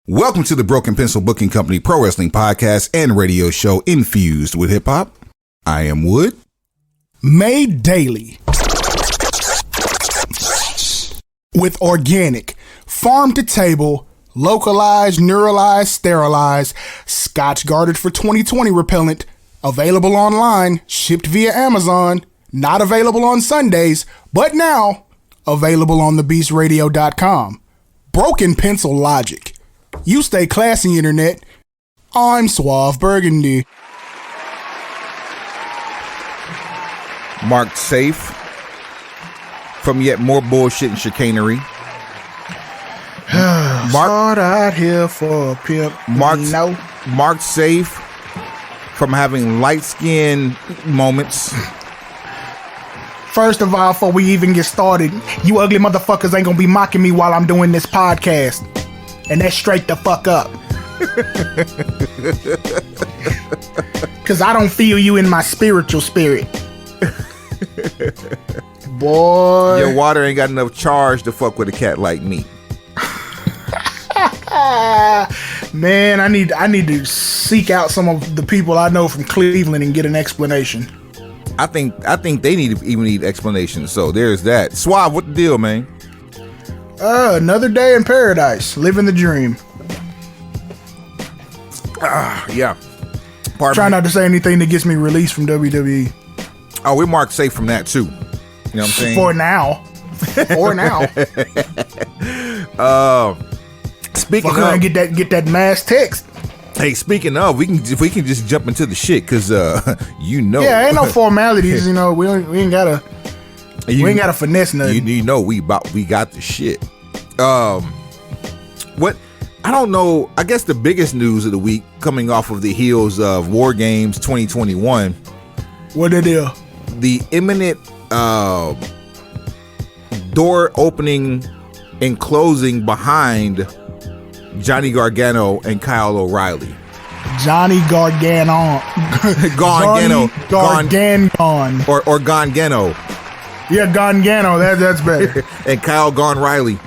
Welcome to the Broken Pencil Booking Company Pro Wrestling Podcast and radio show infused with hip hop. I am Wood. Made daily with organic, farm to table, localized, neuralized, sterilized, Scotch guarded for 2020 repellent, available online, shipped via Amazon, not available on Sundays, but now available on thebeastradio.com. Broken Pencil Logic. You stay classy, internet. I'm Suave Burgundy. Marked safe from yet more bullshit and chicanery. Start out here for a pimp. Marked safe from having light skin moments. First of all, before we even get started, you ugly motherfuckers ain't gonna be mocking me while I'm doing this podcast. And that's straight the fuck up. Cause I don't feel you in my spiritual spirit. Boy. Your water ain't got enough charge to fuck with a cat like me. Man, I need to seek out some of the people I know from Cleveland and get an explanation. I think they need explanation. So there's that. Suave, what the deal, man? Another day in paradise, living the dream. Yeah. Try not to say anything that gets me released from WWE. Oh, we're marked safe from that too. You know what I'm saying? For now. Speaking Fuck of, get that mass text. hey, speaking of, we can just jump into the shit because you know. Yeah, ain't no formalities. You know, we ain't gotta. We ain't gotta finesse nothing. You know, we got the shit. What? I don't know. I guess the biggest news of the week, coming off of the heels of War Games 2021. What it is? The imminent door opening and closing behind Johnny Gargano and Kyle O'Reilly. Johnny Gargano. Gargano. Or Gargano. Yeah, Gargano. That's better. And Kyle Gone Riley.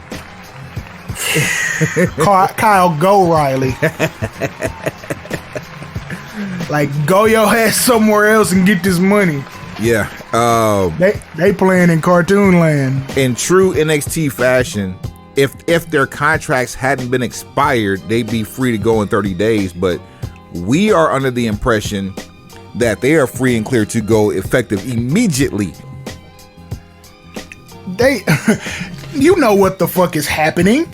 Kyle Go Riley. Like, go your ass somewhere else and get this money. Yeah. They playing in cartoon land. In true NXT fashion, if their contracts hadn't been expired, they'd be free to go in 30 days. But we are under the impression that they are free and clear to go effective immediately. You know what the fuck is happening.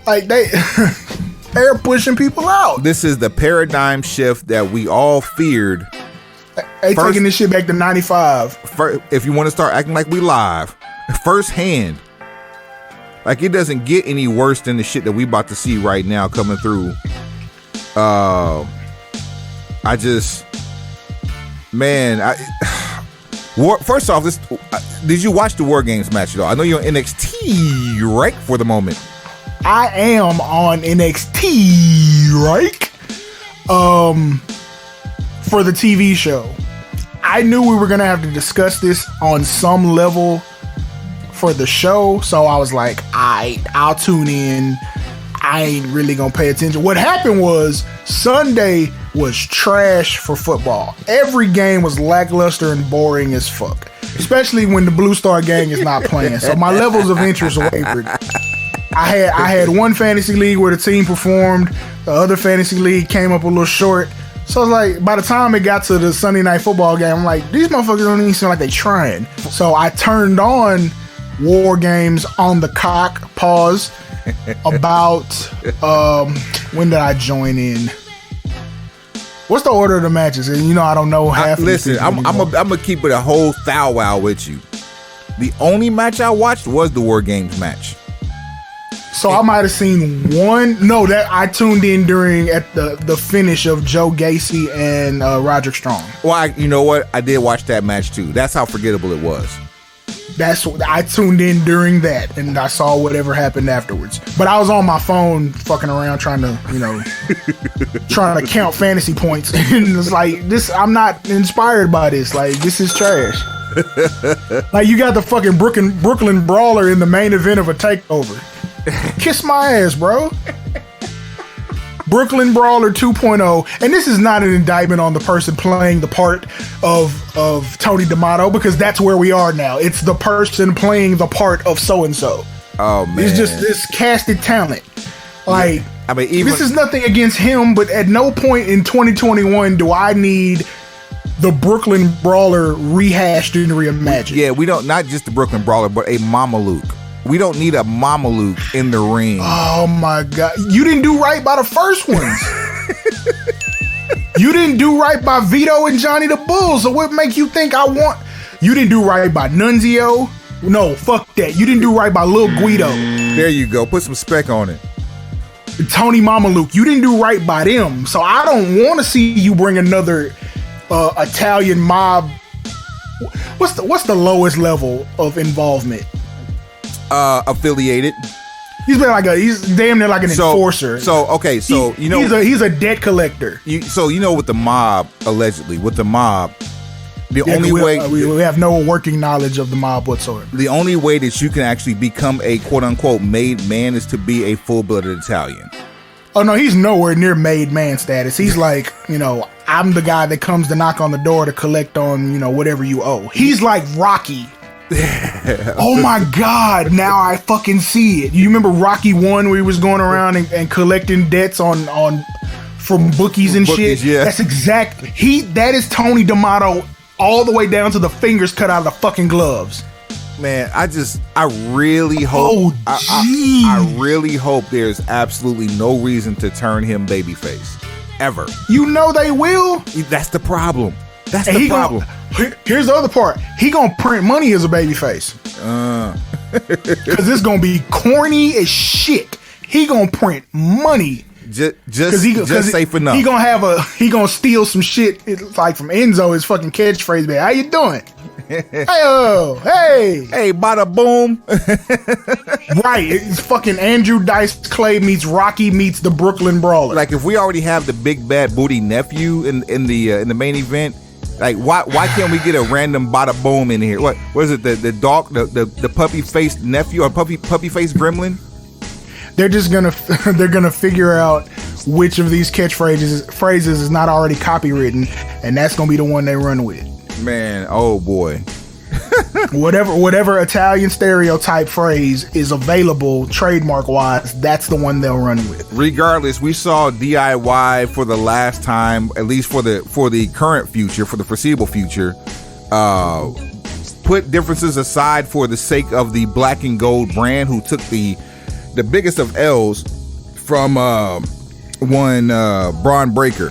Like, they're pushing people out. This is the paradigm shift that we all feared. They taking this shit back to 95. If you want to start acting like we live, firsthand. Like, it doesn't get any worse than the shit that we about to see right now coming through. First off, did you watch the War Games match though? I know you're on NXT, right, for the moment. I am on NXT, right? For the TV show. I knew we were gonna have to discuss this on some level for the show, so I was like, I'll tune in. I ain't really gonna pay attention. What happened was Sunday was trash for football. Every game was lackluster and boring as fuck, especially when the Blue Star Gang is not playing. So my levels of interest wavered. I had one fantasy league where the team performed. The other fantasy league came up a little short. So I was like, by the time it got to the Sunday night football game, I'm like, these motherfuckers don't even seem like they trying. So I turned on War Games on the cock, pause, about, when did I join in? What's the order of the matches? And you know, I don't know half of Listen, I'm gonna keep it a whole thou wow with you. The only match I watched was the War Games match. So I might have seen one. No, that I tuned in at the finish of Joe Gacy and Roderick Strong. Well, you know what? I did watch that match too. That's how forgettable it was. That's what I tuned in during that, and I saw whatever happened afterwards. But I was on my phone fucking around trying to count fantasy points, and it's like this. I'm not inspired by this. Like, this is trash. Like, you got the fucking Brooklyn Brawler in the main event of a takeover. Kiss my ass, bro. Brooklyn Brawler 2.0, and this is not an indictment on the person playing the part of Tony D'Amato, because that's where we are now. It's the person playing the part of so-and-so. Oh, man. It's just this casted talent. Like, I mean, even this is nothing against him, but at no point in 2021 do I need the Brooklyn Brawler rehashed and reimagined. Yeah, we don't, not just the Brooklyn Brawler, but a Mamaluke. We don't need a Mamaluke in the ring. Oh my God. You didn't do right by the first ones. You didn't do right by Vito and Johnny the Bull. So what make you think I want? You didn't do right by Nunzio. No, fuck that. You didn't do right by Lil Guido. There you go. Put some spec on it. Tony Mamaluke. You didn't do right by them. So I don't want to see you bring another Italian mob. What's the lowest level of involvement? Affiliated. He's damn near like an enforcer. He's a debt collector. With the mob, allegedly, with the mob, we have no working knowledge of the mob whatsoever. The only way that you can actually become a quote unquote made man is to be a full-blooded Italian. Oh no, he's nowhere near made man status. He's like, I'm the guy that comes to knock on the door to collect on, whatever you owe. He's like Rocky. Oh my God, now I fucking see it. You remember Rocky 1 where he was going around and collecting debts from bookies and shit? Yeah. That's that is Tony D'Amato all the way down to the fingers cut out of the fucking gloves. Man, I really hope I really hope there's absolutely no reason to turn him babyface. Ever. They will. That's the problem. That's the problem. Here's the other part. He gonna print money as a babyface. Cause it's gonna be corny as shit. He gonna print money. Just safe enough. He gonna steal some shit. It's like from Enzo, his fucking catchphrase, man. How you doing? Hey, bada boom. Right, it's fucking Andrew Dice Clay meets Rocky meets the Brooklyn Brawler. Like, if we already have the big bad booty nephew in the main event, like why can't we get a random bada boom in here? What is it? The dog, the puppy faced nephew or puppy faced gremlin? They're just gonna figure out which of these phrases is not already copywritten, and that's gonna be the one they run with. Man, oh boy. whatever Italian stereotype phrase is available trademark wise, that's the one they'll run with. Regardless, we saw DIY for the last time, at least for the current future, for the foreseeable future, put differences aside for the sake of the black and gold brand, who took the biggest of L's from one Braun Breaker,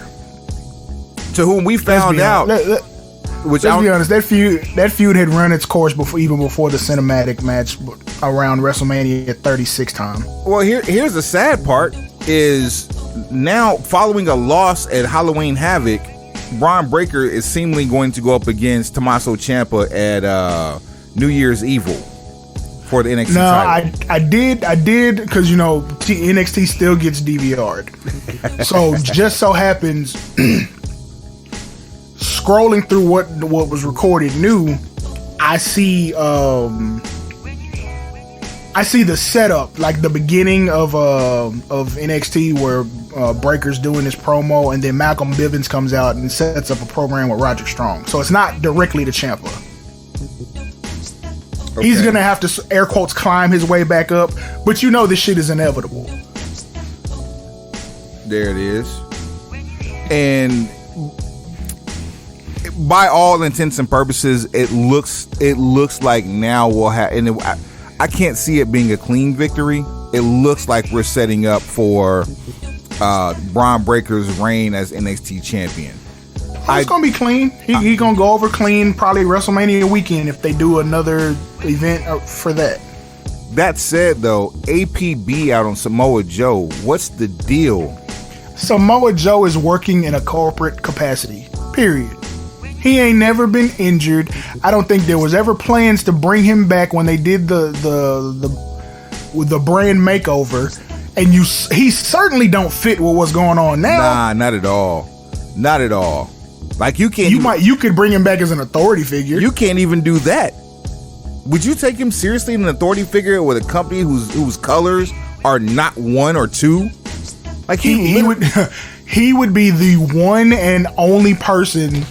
to whom we found out. Let's be honest, that feud had run its course even before the cinematic match around WrestleMania 36 time. Well, here's the sad part is now, following a loss at Halloween Havoc, Braun Breaker is seemingly going to go up against Tommaso Ciampa at New Year's Evil for the NXT title. I did because NXT still gets DVR'd. So just so happens, scrolling through what was recorded new, I see the setup, like the beginning of NXT where Breaker's doing his promo, and then Malcolm Bivens comes out and sets up a program with Roderick Strong. So it's not directly to Ciampa. Okay. He's gonna have to, air quotes, climb his way back up, but this shit is inevitable. There it is. And by all intents and purposes, it looks like now we'll have, and I can't see it being a clean victory. It looks like we're setting up for Braun Breaker's reign as NXT champion. It's gonna be clean. He gonna go over clean, probably WrestleMania weekend if they do another event for that. That said, though, APB out on Samoa Joe, what's the deal? Samoa Joe is working in a corporate capacity. Period. He ain't never been injured. I don't think there was ever plans to bring him back when they did the brand makeover. And he certainly don't fit with what's going on now. Nah, not at all. Not at all. Like, you can't. You could bring him back as an authority figure. You can't even do that. Would you take him seriously in an authority figure with a company whose colors are not 1 or 2? Like he would he would be the one and only person.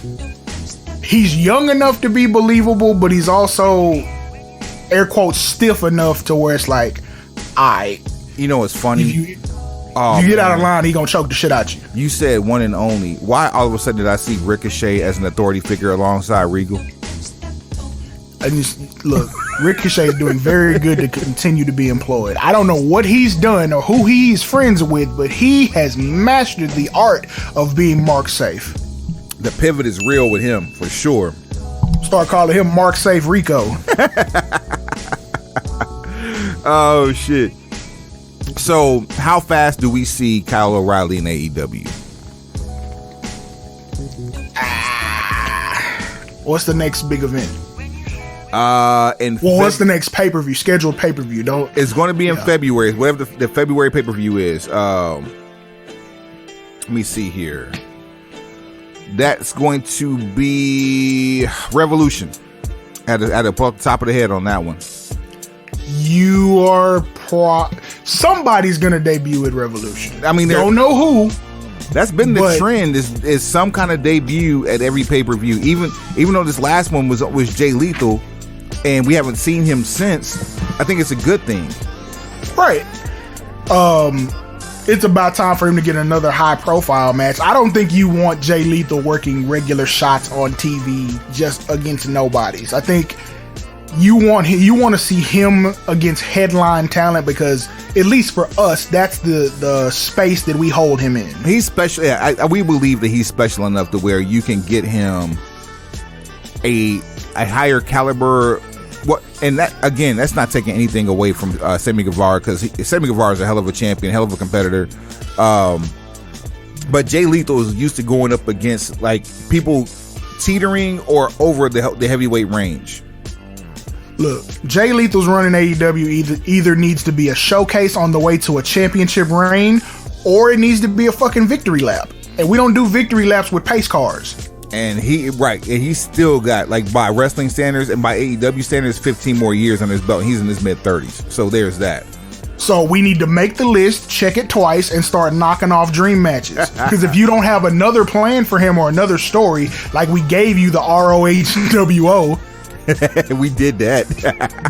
He's young enough to be believable, but he's also air quotes stiff enough to where it's like, you know what's funny? You get out of line, he gonna choke the shit out you. You said one and only. Why all of a sudden did I see Ricochet as an authority figure alongside Regal? And just look, Ricochet is doing very good to continue to be employed. I don't know what he's done or who he's friends with, but he has mastered the art of being Mark Safe. The pivot is real with him for sure. Start calling him Mark Safe Rico. Oh shit. So how fast do we see Kyle O'Reilly in AEW? What's the next big event? What's the next pay-per-view? Scheduled pay-per-view? It's going to be in February, whatever the February pay-per-view is. Let me see here. That's going to be Revolution. At the top of the head on that one. You are somebody's gonna debut at Revolution. I mean, don't know who. That's been the trend. Is some kind of debut at every pay-per-view. Even though this last one was Jay Lethal, and we haven't seen him since. I think it's a good thing. Right. It's about time for him to get another high-profile match. I don't think you want Jay Lethal working regular shots on TV just against nobodies. I think you want to see him against headline talent because, at least for us, that's the space that we hold him in. He's special. Yeah, we believe that he's special enough to where you can get him a higher caliber. And that, again, that's not taking anything away from Sammy Guevara, because Sammy Guevara is a hell of a champion, hell of a competitor. But Jay Lethal is used to going up against like people teetering or over the heavyweight range. Look, Jay Lethal's running AEW either needs to be a showcase on the way to a championship reign, or it needs to be a fucking victory lap. And we don't do victory laps with pace cars. And he's still got, like, by wrestling standards and by AEW standards, 15 more years on his belt. He's in his mid-30s. So there's that. So we need to make the list, check it twice, and start knocking off dream matches. Because if you don't have another plan for him or another story, like we gave you the ROH-WO, we did that.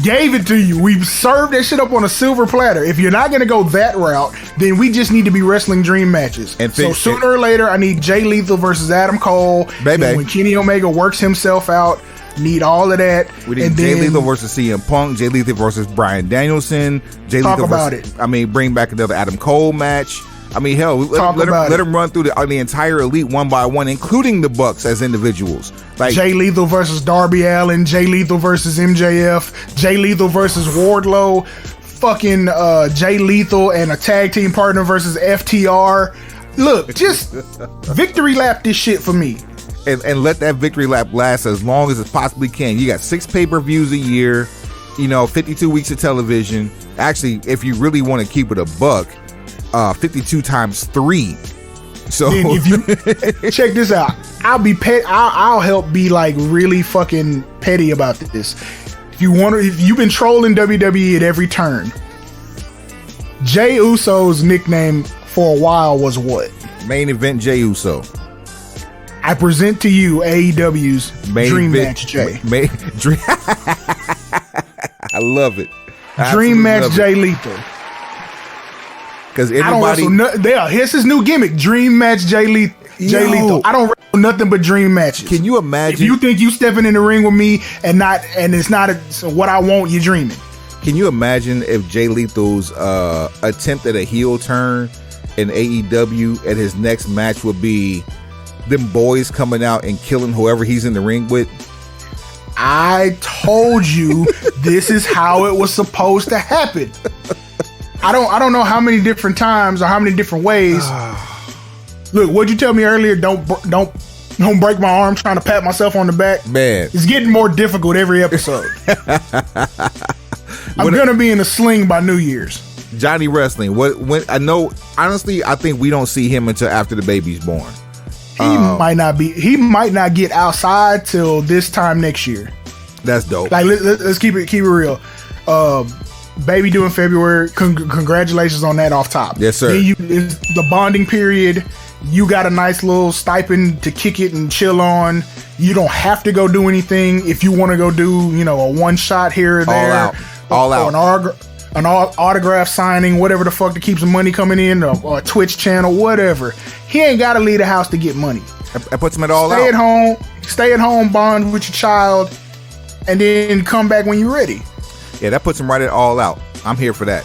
Gave it to you. We served that shit up on a silver platter. If you're not going to go that route, then we just need to be wrestling dream matches. So sooner or later, I need Jay Lethal versus Adam Cole. Baby. When Kenny Omega works himself out, need all of that. We need Jay Lethal versus CM Punk. Jay Lethal versus Bryan Danielson. Bring back another Adam Cole match. I mean, hell, let him run through the entire elite one by one, including the Bucks as individuals. Like Jay Lethal versus Darby Allin, Jay Lethal versus MJF, Jay Lethal versus Wardlow, fucking Jay Lethal and a tag team partner versus FTR. Look, just victory lap this shit for me. And let that victory lap last as long as it possibly can. You got 6 pay-per-views a year, 52 weeks of television. Actually, if you really want to keep it a buck, 52 times 3. So if you check this out, I'll help be like really fucking petty about this. If you've been trolling WWE at every turn, Jey Uso's nickname for a while was what? Main Event Jey Uso. I present to you AEW's Dream Match Jay. I love it. Dream Match Jay Lethal. Because everybody, here's his new gimmick: Dream Match Jay Lethal. I don't wrestle nothing but dream matches. Can you imagine? If you think you stepping in the ring with me and it's not what I want, you're dreaming. Can you imagine if Jay Lethal's attempt at a heel turn in AEW at his next match would be them boys coming out and killing whoever he's in the ring with? I told you this is how it was supposed to happen. I don't know how many different times or how many different ways. Look, what'd you tell me earlier? Don't break my arm trying to pat myself on the back. Man, it's getting more difficult every episode. I'm gonna be in a sling by New Year's. Johnny Wrestling. I think we don't see him until after the baby's born. He might not get outside till this time next year. That's dope. Like let's keep it real. baby due in February. Congratulations on that off top. Yes, sir. Then it's the bonding period. You got a nice little stipend to kick it and chill on. You don't have to go do anything. If you want to go do, a one shot here or there, all out, an autograph signing, whatever the fuck to keep some money coming in, or a Twitch channel, whatever. He ain't got to leave the house to get money. I put him at all out. Stay at home, bond with your child, and then come back when you're ready. Yeah, that puts him right at all out. I'm here for that.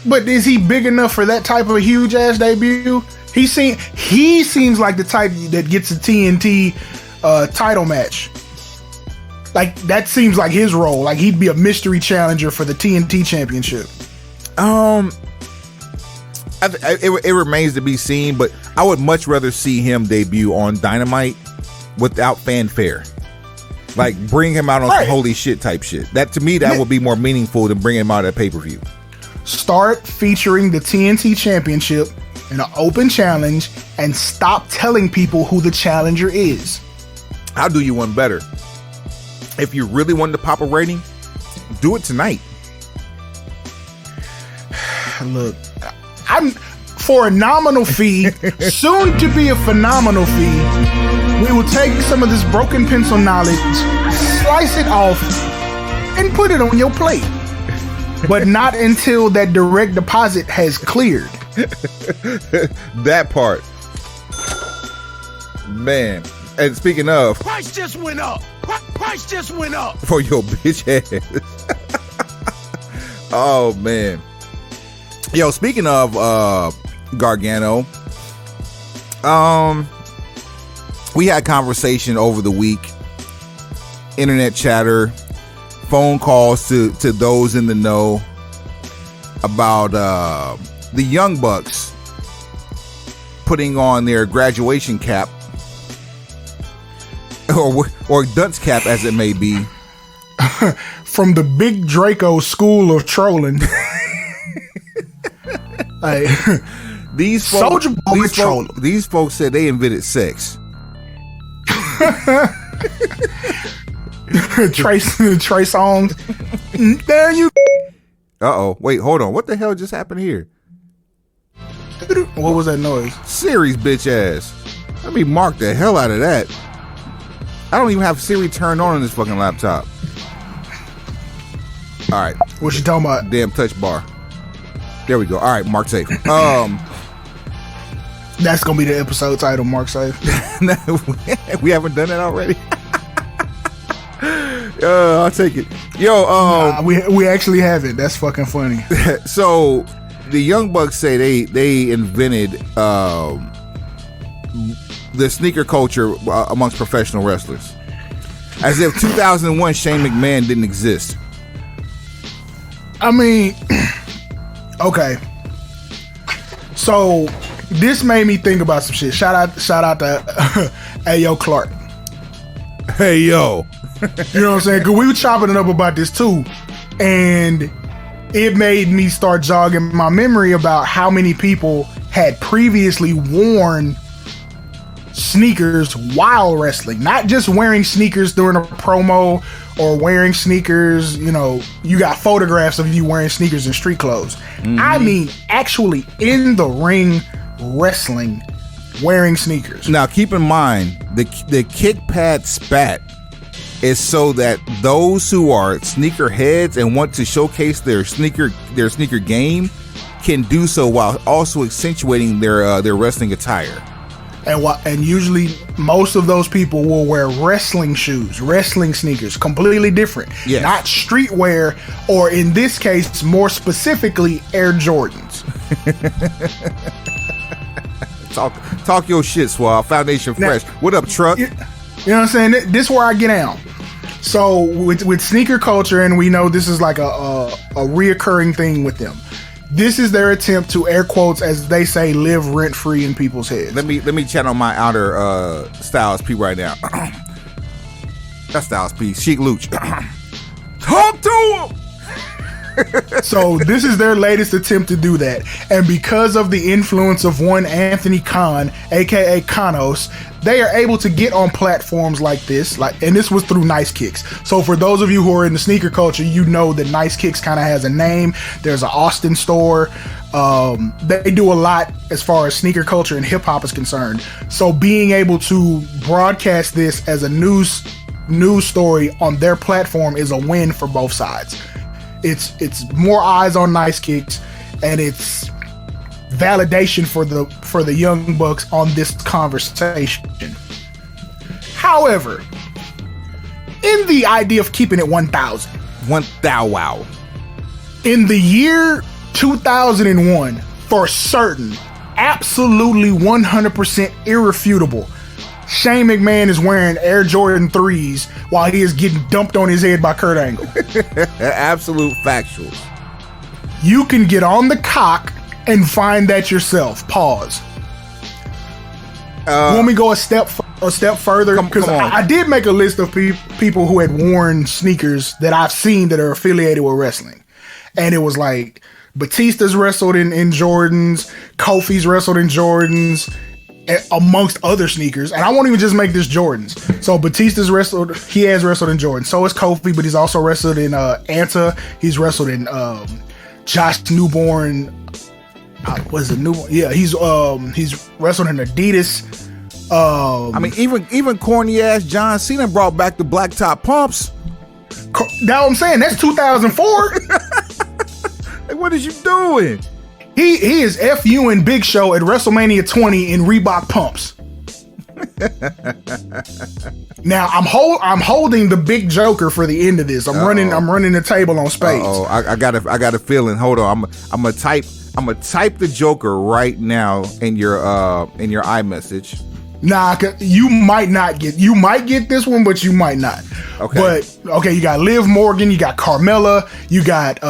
But is he big enough for that type of a huge ass debut? He seems like the type that gets a TNT title match. Like, that seems like his role. Like, he'd be a mystery challenger for the TNT championship. It remains to be seen, but I would much rather see him debut on Dynamite without fanfare. Like, bring him out on some holy shit type shit. That, to me, that would be more meaningful than bringing him out at pay-per-view. Start featuring the TNT championship in an open challenge and stop telling people who the challenger is. I'll do you one better. If you really wanted to pop a rating, do it tonight. Look, I'm for a nominal fee, soon to be a phenomenal fee. We will take some of this broken pencil knowledge, slice it off, and put it on your plate. But not until that direct deposit has cleared. That part. Man. And speaking of, price just went up. Price just went up. For your bitch ass. Oh, man. Yo, speaking of Gargano, we had conversation over the week, internet chatter, phone calls to those in the know about the Young Bucks putting on their graduation cap, or dunce cap as it may be, from the Big Draco school of trolling. Like, these folks said they invented sex. Trey Songz. There you. Uh-oh. Wait, hold on. What the hell just happened here? What was that noise? Siri's bitch ass. Let me mark the hell out of that. I don't even have Siri turned on this fucking laptop. All right. What you talking about? Damn touch bar. There we go. All right, Mark safe. That's gonna be the episode title, Mark safe. We haven't done that already. I'll take it. Yo, we actually haven't. That's fucking funny. So the Young Bucks say they invented the sneaker culture amongst professional wrestlers, as if 2001 Shane McMahon didn't exist. I mean, okay. So this made me think about some shit. Shout out to Ayo Clark. Hey yo. You know what I'm saying? Cause we were chopping it up about this too, and it made me start jogging my memory about how many people had previously worn sneakers while wrestling, not just wearing sneakers during a promo or wearing sneakers. You know, you got photographs of you wearing sneakers in street clothes. Mm-hmm. I mean, actually in the ring wrestling, wearing sneakers. Now, keep in mind the kick pad spat is so that those who are sneaker heads and want to showcase their sneaker game can do so while also accentuating their wrestling attire. And usually most of those people will wear wrestling shoes, wrestling sneakers, completely different. Yes. Not streetwear, or in this case, more specifically, Air Jordans. Talk your shit, Swab. Foundation Fresh. Now, what up, truck? You know what I'm saying? This is where I get down. So with sneaker culture, and we know this is like a reoccurring thing with them. This is their attempt to, air quotes, as they say, live rent free in people's heads. Let me channel my outer Styles P right now. That's Styles P. Chic Luch. Talk to him. So this is their latest attempt to do that. And because of the influence of one Anthony Khan, aka Kanos, they are able to get on platforms like this, and this was through Nice Kicks. So for those of you who are in the sneaker culture, you know that Nice Kicks kind of has a name. There's an Austin store. They do a lot as far as sneaker culture and hip hop is concerned. So being able to broadcast this as a news story on their platform is a win for both sides. It's more eyes on Nice Kicks, and it's validation for the Young Bucks on this conversation. However, in the idea of keeping it 1,000, wow, in the year 2001, for certain, absolutely 100% irrefutable, Shane McMahon is wearing Air Jordan 3s while he is getting dumped on his head by Kurt Angle. Absolute factual. You can get on the cock and find that yourself. Pause. Want me to go a step further? Because I did make a list of people who had worn sneakers that I've seen that are affiliated with wrestling. And it was like Batista's wrestled in Jordans, Kofi's wrestled in Jordans, amongst other sneakers. And I won't even just make this Jordans. So Batista's wrestled, he has wrestled in Jordan. So is Kofi, but he's also wrestled in Anta. He's wrestled in Josh Newborn. Was it Newborn? Yeah, he's wrestled in Adidas. I mean, even corny ass John Cena brought back the black top pumps. That's what I'm saying. That's 2004. Like, what is you doing? He is FU and Big Show at WrestleMania 20 in Reebok pumps. Now I'm holding the big joker for the end of this. I'm running the table on spades. Oh, I got a feeling. Hold on. I'm gonna type the joker right now in your iMessage. Nah, you might get this one, but you might not. Okay. But okay, you got Liv Morgan, you got Carmella, you got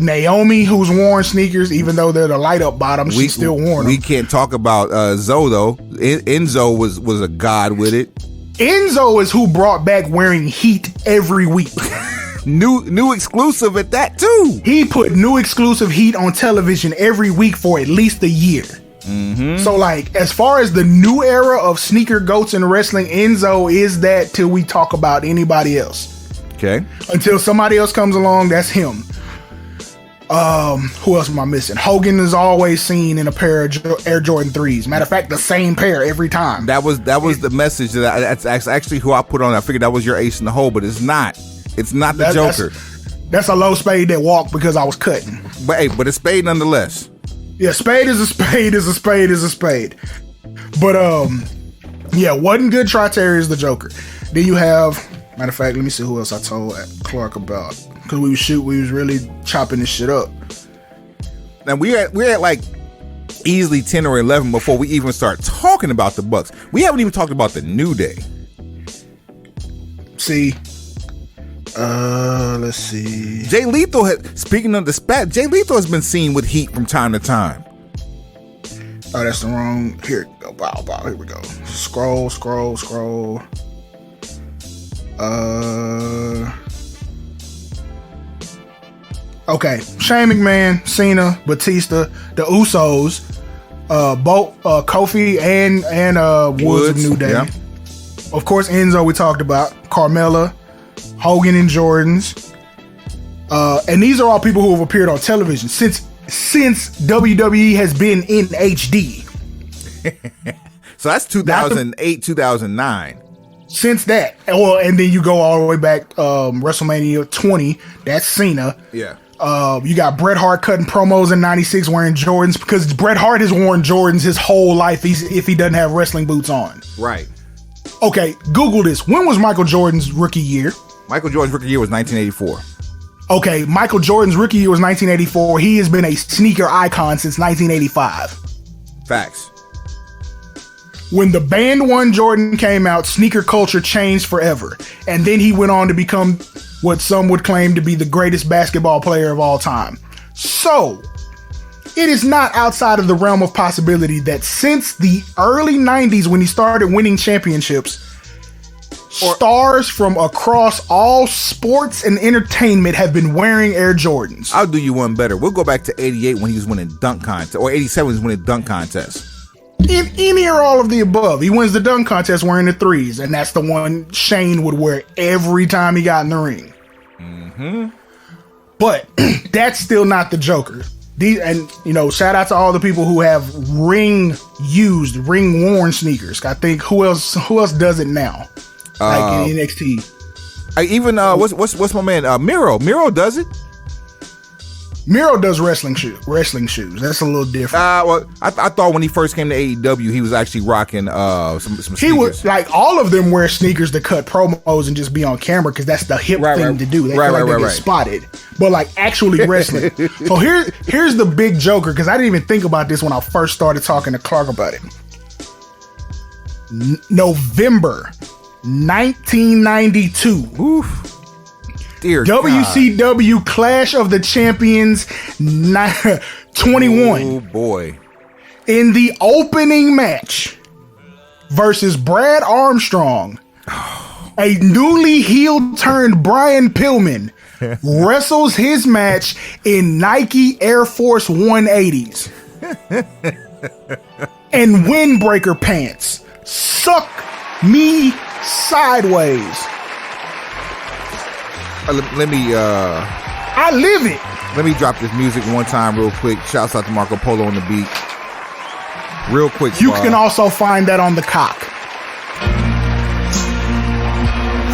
Naomi, who's worn sneakers, even though they're the light up bottoms, she's still worn them. We can't talk about Zoe though. Enzo was a god with it. Enzo is who brought back wearing heat every week. New exclusive at that too. He put new exclusive heat on television every week for at least a year. Mm-hmm. So like, as far as the new era of sneaker goats in wrestling, Enzo is that till we talk about anybody else. Okay. Until somebody else comes along, that's him. Who else am I missing? Hogan is always seen in a pair of Air Jordan 3s. Matter of fact, the same pair every time. That was the message that's actually who I put on. I figured that was your ace in the hole, but it's not. It's not the Joker. That's a low spade that walked because I was cutting. But it's spade nonetheless. Yeah, spade is a spade is a spade is a spade. But yeah, wasn't good. Tri-Terry is the Joker. Then you have, matter of fact, let me see who else I told Clark about, because we was really chopping this shit up. Now we're at like easily 10 or 11 before we even start talking about the Bucks. We haven't even talked about the New Day. See. Let's see. Jay Lethal speaking of the spat, Jay Lethal has been seen with heat from time to time. Oh, that's the wrong. Here we go. Bow. Here we go. Scroll. Okay. Shane McMahon, Cena, Batista, the Usos, both Kofi and Woods of New Day. Yeah. Of course, Enzo we talked about. Carmella, Hogan and Jordans. And these are all people who have appeared on television since WWE has been in HD. So that's 2008, 2009. Since that. Well, and then you go all the way back, WrestleMania 20. That's Cena. Yeah. You got Bret Hart cutting promos in 96 wearing Jordans, because Bret Hart has worn Jordans his whole life if he doesn't have wrestling boots on. Right. Okay, Google this. When was Michael Jordan's rookie year? Michael Jordan's rookie year was 1984. Okay, Michael Jordan's rookie year was 1984. He has been a sneaker icon since 1985. Facts. When the Band 1 Jordan came out, sneaker culture changed forever. And then he went on to become what some would claim to be the greatest basketball player of all time. So, it is not outside of the realm of possibility that since the early 90s, when he started winning championships, Stars from across all sports and entertainment have been wearing Air Jordans. I'll do you one better. We'll go back to 88 when he was winning dunk contest, or 87 when he was winning dunk contest. In any or all of the above, he wins the dunk contest wearing the threes, and that's the one Shane would wear every time he got in the ring. Mm-hmm. But that's still not the Joker. And shout out to all the people who have ring worn sneakers. I think who else does it now? Like in NXT. What's my man? Miro. Miro does it. Miro does wrestling shoes. That's a little different. Well, I thought when he first came to AEW, he was actually rocking some sneakers. He was like, all of them wear sneakers to cut promos and just be on camera because that's the hip thing to do. They feel like they get spotted, but like actually wrestling. So here's the big Joker, because I didn't even think about this when I first started talking to Clark about it. November 1992. Oof. Dear WCW God. Clash of the Champions 21. Oh boy. In the opening match versus Brad Armstrong, a newly heel turned Brian Pillman wrestles his match in Nike Air Force 180s and windbreaker pants. Suck me sideways. Let me I live it. Let me drop this music one time real quick. Shouts out to Marco Polo on the beat. Real quick. You can also find that on the cock.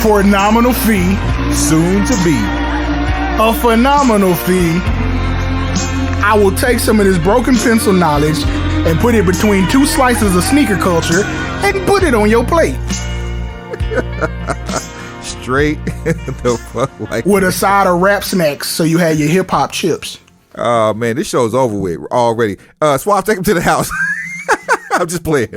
For a nominal fee. Soon to be. A phenomenal fee. I will take some of this broken pencil knowledge and put it between two slices of sneaker culture and put it on your plate. Straight the fuck like with a side of rap snacks, so you had your hip hop chips. Oh man, this show's over with already. Swap, take him to the house. I'm just playing.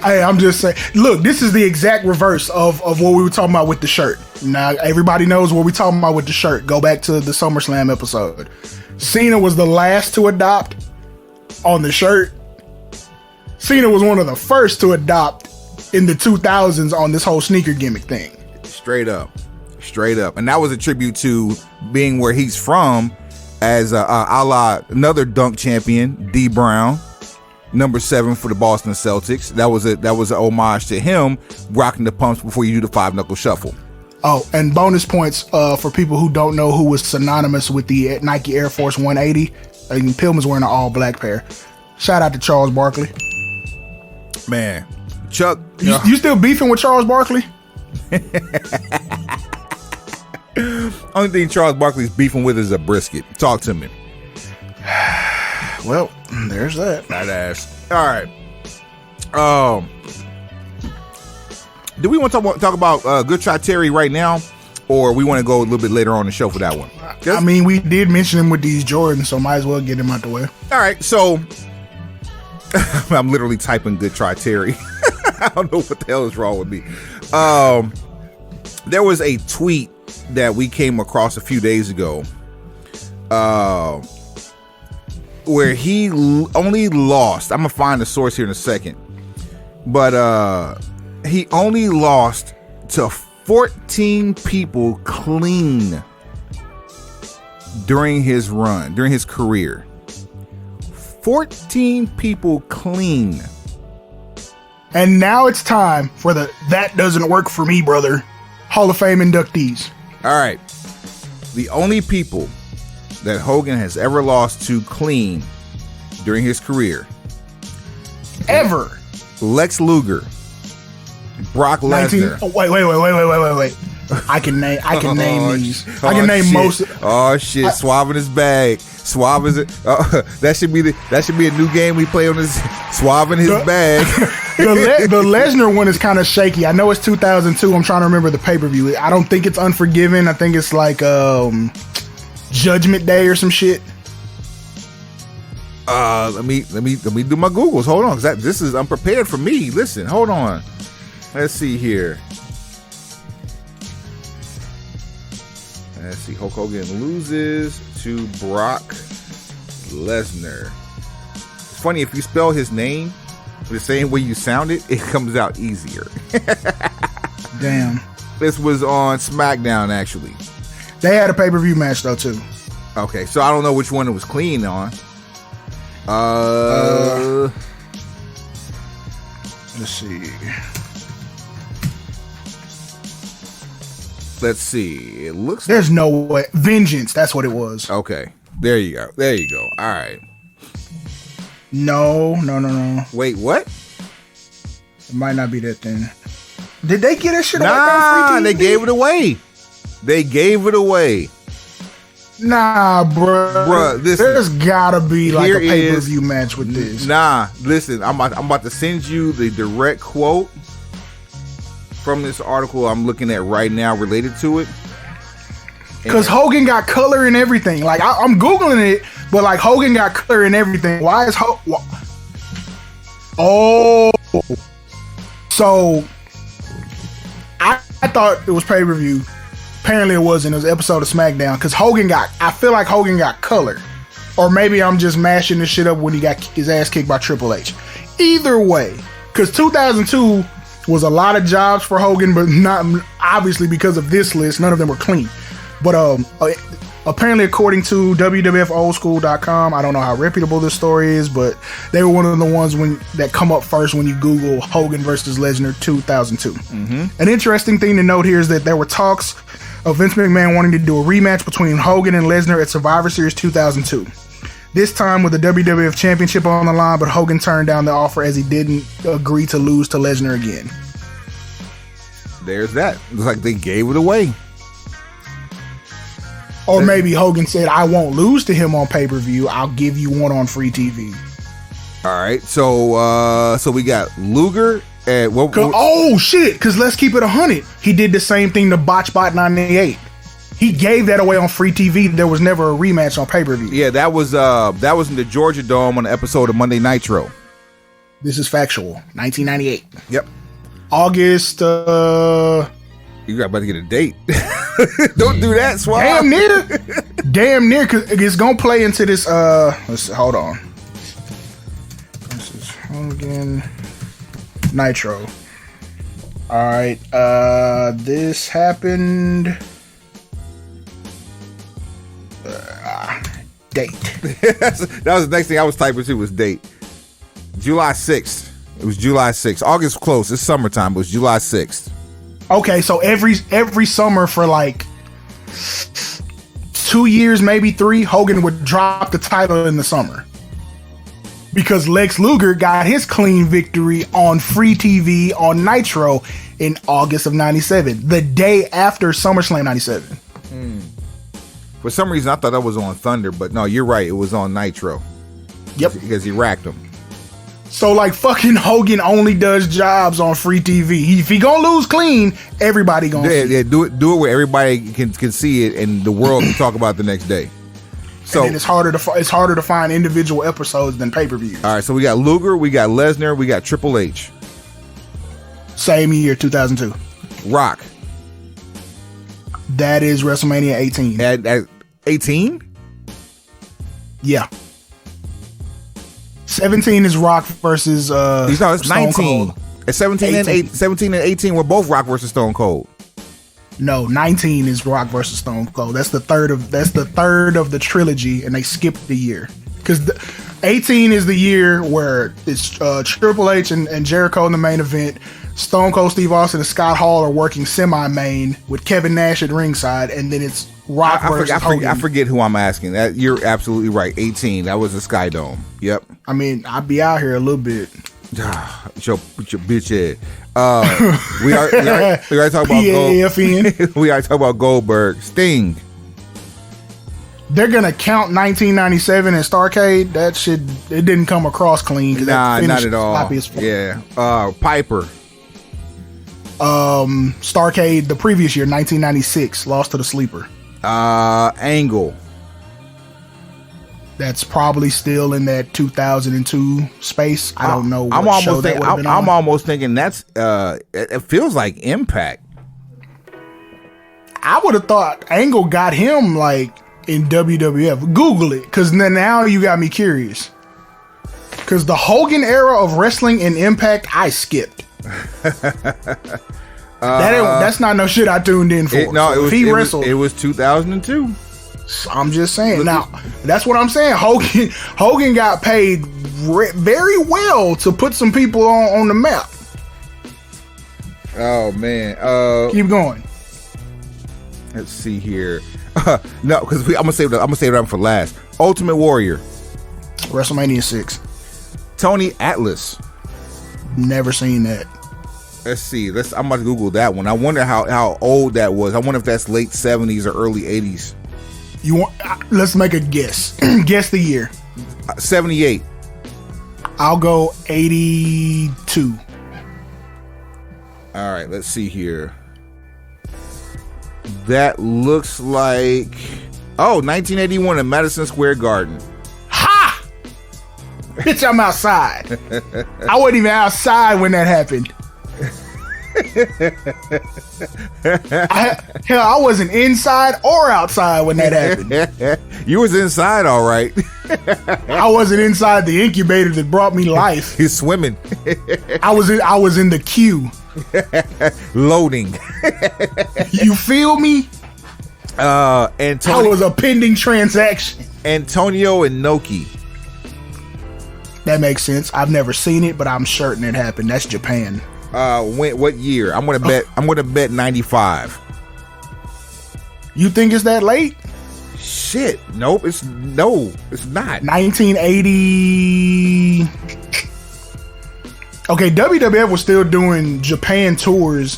I'm just saying. Look, this is the exact reverse of what we were talking about with the shirt. Now everybody knows what we're talking about with the shirt. Go back to the SummerSlam episode. Cena was the last to adopt on the shirt. Cena was one of the first to adopt in the 2000s on this whole sneaker gimmick thing. Straight up. And that was a tribute to being where he's from, as a la another dunk champion, D Brown, number 7 for the Boston Celtics. That was an homage to him rocking the pumps before you do the 5-knuckle shuffle. Oh, and bonus points for people who don't know who was synonymous with the Nike Air Force 180. Pillman's wearing an all black pair. Shout out to Charles Barkley. Man, Chuck, you still beefing with Charles Barkley? Only thing Charles Barkley's beefing with is a brisket. Talk to me. Well, there's that. That ass. All right. Do we want to talk about Good Try Terry right now, or we want to go a little bit later on the show for that one? I mean, we did mention him with these Jordans, so might as well get him out the way. All right, so I'm literally typing Good Try Terry. I don't know what the hell is wrong with me. There was a tweet that we came across a few days ago where he only lost. I'm going to find the source here in a second. But he only lost to 14 people clean during his run, during his career. 14 people clean. And now it's time for the That Doesn't Work For Me, Brother Hall of Fame inductees. All right. The only people that Hogan has ever lost to clean during his career. Ever. Lex Luger. Brock Lesnar. Wait. I can name these. I can name shit. most. Oh shit! Suave in his bag. Suave is it? That should be a new game we play on this. Suave in his bag. The Lesnar one is kind of shaky. I know it's 2002. I'm trying to remember the pay-per-view. I don't think it's Unforgiven. I think it's like Judgment Day or some shit. Let me do my Googles. Hold on, because this is unprepared for me. Listen, hold on. Let's see here. Let's see. Hulk Hogan loses to Brock Lesnar. It's funny, if you spell his name the same way you sound it, it comes out easier. Damn. This was on SmackDown, actually. They had a pay-per-view match though too. Okay, so I don't know which one it was clean on. Let's see. Let's see. It looks. There's no way. Vengeance. That's what it was. Okay. There you go. There you go. All right. No. Wait, what? It might not be that then. Did they get that shit away Nah, on free TV? they gave it away. They gave it away. Nah, bruh. There's gotta be like a pay-per-view match with this. Nah, listen. I'm about to send you the direct quote from this article I'm looking at right now related to it. Because Hogan got color and everything. Like, I'm Googling it, but like Hogan got color and everything. Why is Oh. So, I thought it was pay-per-view. Apparently it wasn't. It was an episode of SmackDown. Because I feel like Hogan got color. Or maybe I'm just mashing this shit up when he got his ass kicked by Triple H. Either way. Because 2002 was a lot of jobs for Hogan, but not obviously because of this list, none of them were clean. But apparently, according to WWFOldSchool.com, I don't know how reputable this story is, but they were one of the ones that come up first when you Google Hogan versus Lesnar 2002. Mm-hmm. An interesting thing to note here is that there were talks of Vince McMahon wanting to do a rematch between Hogan and Lesnar at Survivor Series 2002. This time with the WWF Championship on the line, but Hogan turned down the offer as he didn't agree to lose to Lesnar again. There's that. It's like they gave it away. Or maybe Hogan said, I won't lose to him on pay-per-view. I'll give you one on free TV. All right. So we got Luger at what? Oh, shit. Because let's keep it 100. He did the same thing to Botchbot 98. He gave that away on free TV. There was never a rematch on pay-per-view. Yeah, that was in the Georgia Dome on an episode of Monday Nitro. This is factual. 1998. Yep. August. You got about to get a date. Don't do that, Swab. Damn near, because it's gonna play into this. Let's see, hold on. This is Hogan Nitro. All right. This happened. Date. That was the next thing I was typing to was date. July 6th. It was July 6th. August was close. It's summertime, but it was July 6th. Okay, so every summer for like 2 years, maybe 3, Hogan would drop the title in the summer. Because Lex Luger got his clean victory on free TV on Nitro in August of 97, the day after SummerSlam 97. For some reason, I thought that was on Thunder, but no, you're right. It was on Nitro. Yep. Because he racked them. So, like, fucking Hogan only does jobs on free TV. If he gonna lose clean, everybody gonna see it. Do it where everybody can see it and the world can talk about it the next day. So and it's harder to find individual episodes than pay-per-views. All right, so we got Luger, we got Lesnar, we got Triple H. Same year, 2002. Rock. That is WrestleMania 18. At 18? Yeah. 17 is Rock versus no, it's Stone 19. Cold. At 17 and 18 were both Rock versus Stone Cold. No, 19 is Rock versus Stone Cold. That's the third of the trilogy, and they skipped the year. Because 18 is the year where it's Triple H and Jericho in the main event. Stone Cold Steve Austin and Scott Hall are working semi-main with Kevin Nash at ringside, and then it's Rock versus Hogan. I forget who I'm asking. That you're absolutely right. 18. That was the Sky Dome. Yep. I mean, I'd be out here a little bit. With your bitch head. We already talked about Goldberg. We already talked about Goldberg. Sting. They're gonna count 1997 and Starrcade. That shit, it didn't come across clean. Nah, not at all. Yeah. Piper. Starrcade the previous year, 1996, lost to the Sleeper. Angle. That's probably still in that 2002 space. I don't know. I'm almost thinking that's. It feels like Impact. I would have thought Angle got him like in WWF. Google it, because now you got me curious. Because the Hogan era of wrestling in Impact, I skipped. That's not no shit I tuned in for. It was 2002. I'm just saying. Now, that's what I'm saying. Hogan got paid very well to put some people on the map. Oh man. Keep going. Let's see here. No, because I'm gonna save that for last. Ultimate Warrior. WrestleMania 6. Tony Atlas. Never seen that. Let's see. I'm about to Google that one. I wonder how old that was. I wonder if that's late 70s or early 80s. Let's make a guess. Guess the year. 78. I'll go 82. All right, let's see here. That looks like 1981 in Madison Square Garden. Ha! Bitch, I'm outside. I wasn't even outside when that happened. I wasn't inside or outside when that happened. You was inside, all right. I wasn't inside the incubator that brought me life. He's swimming. I was in the queue. Loading. You feel me? I was a pending transaction. Antonio Inoki. That makes sense. I've never seen it, but I'm certain it happened. That's Japan. What year? I'm gonna bet 95. You think it's that late? Shit. Nope. It's not. 1980. Okay, WWF was still doing Japan tours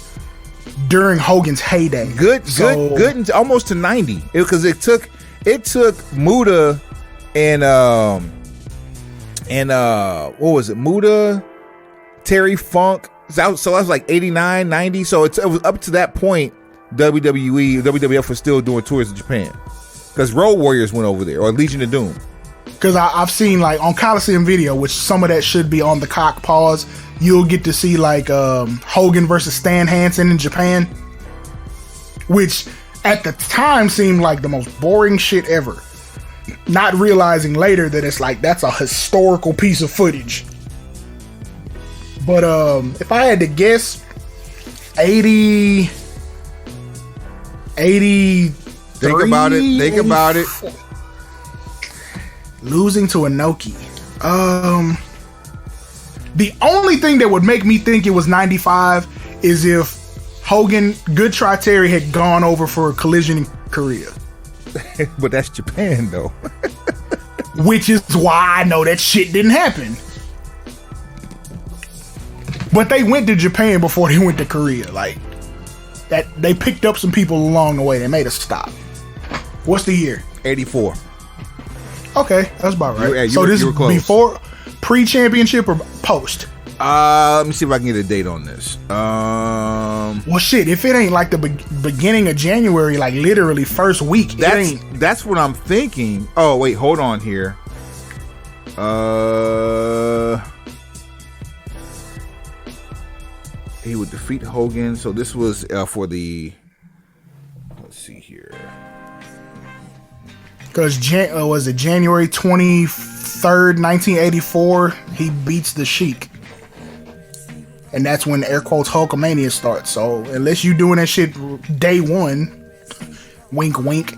during Hogan's heyday. Good almost to 90. Because it took Muda and what was it? Muda, Terry Funk. So that was like 89, 90. So it was up to that point. WWF was still doing tours in Japan because Road Warriors went over there, or Legion of Doom. Because I've seen like on Coliseum Video, which some of that should be on the cock pause. You'll get to see like Hogan versus Stan Hansen in Japan, which at the time seemed like the most boring shit ever. Not realizing later that it's like that's a historical piece of footage. But if I had to guess, 80. Think about it. Losing to Inoki. The only thing that would make me think it was 95 is if Hogan, Good Try Terry had gone over for a collision in Korea. But that's Japan, though. Which is why I know that shit didn't happen. But they went to Japan before they went to Korea. Like, that they picked up some people along the way. They made a stop. What's the year? 84. Okay, that's about right. So this is before, pre-championship or post? Let me see if I can get a date on this. Well, shit, if it ain't like the beginning of January, like literally first week, that's what I'm thinking. Oh, wait, hold on here. He would defeat Hogan. So this was for the. Let's see here. Because was it January 23rd, 1984? He beats the Sheik. And that's when air quotes Hulkamania starts. So unless you doing that shit day one, wink wink.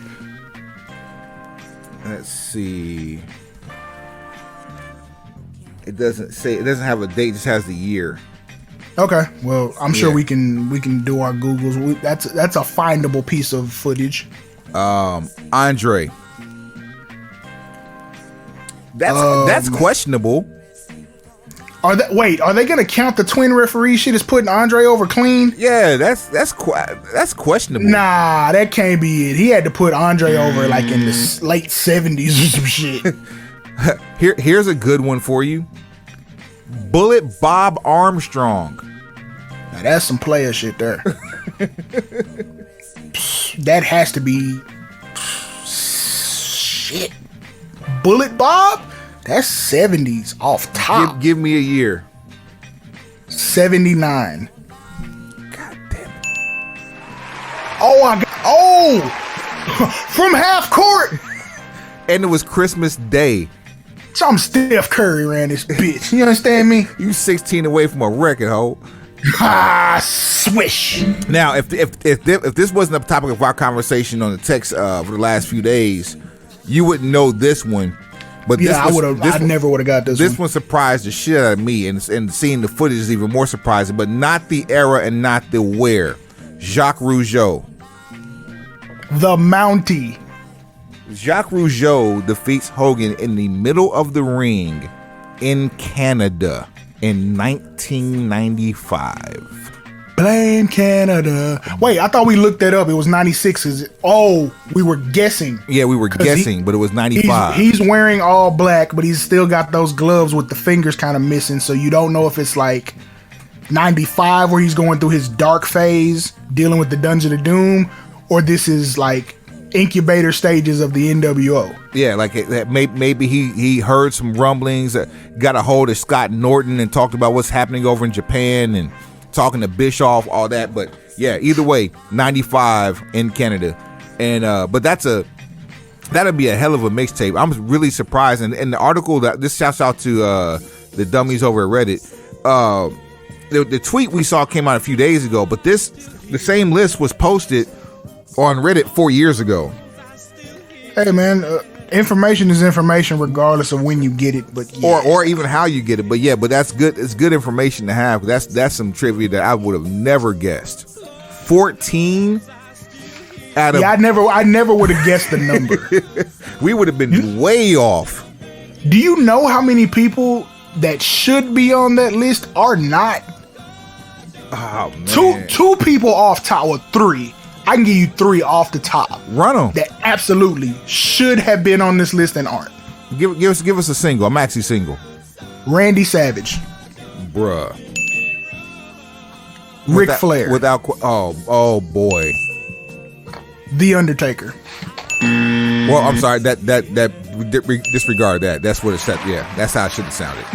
Let's see. It doesn't have a date, it just has the year. Okay. Well, I'm sure we can do our Googles. That's a findable piece of footage. Andre. That's questionable. Are they gonna count the twin referee shit as putting Andre over clean? Yeah, that's questionable. Nah, that can't be it. He had to put Andre over like in the late 70s or some shit. Here's a good one for you. Bullet Bob Armstrong. Now that's some player shit there. That has to be shit. Bullet Bob? That's 70s off top. Give me a year. 79. God damn it. From half court. And it was Christmas Day. Some Steph Curry ran this bitch. You understand me? You 16 away from a record, ho. Swish. Now, if this wasn't the topic of our conversation on the text for the last few days, you wouldn't know this one. But yeah, I never would have got this. This one surprised the shit out of me, and seeing the footage is even more surprising. But not the era and not the where. Jacques Rougeau, the Mountie. Jacques Rougeau defeats Hogan in the middle of the ring in Canada in 1995. Blame Canada. Wait, I thought we looked that up. It was 96. We were guessing. Yeah, we were guessing, but it was 95. He's wearing all black, but he's still got those gloves with the fingers kind of missing, so you don't know if it's like 95 where he's going through his dark phase, dealing with the Dungeon of Doom, or this is like incubator stages of the NWO. Yeah, like maybe he heard some rumblings, got a hold of Scott Norton and talked about what's happening over in Japan and talking to Bischoff, all that. But yeah, either way, 95 in Canada. And but that'd be a hell of a mixtape. I'm really surprised. And in the article, that this shouts out to the dummies over at Reddit. The tweet we saw came out a few days ago, but the same list was posted on Reddit 4 years ago. Hey man, information is information regardless of when you get it, but yeah. or even how you get it. But yeah, but that's good. It's good information to have. That's some trivia that I would have never guessed. 14 out of I never would have guessed the number. We would have been way off. Do you know how many people that should be on that list are not? Oh man, two people off top, or three. I can give you three off the top. Run them. That absolutely should have been on this list and aren't. Give us a single. I'm actually single. Randy Savage. Bruh. Ric Flair. Oh boy. The Undertaker. Well, I'm sorry. That disregard that. That's what it said. Yeah, that's how it should have sounded.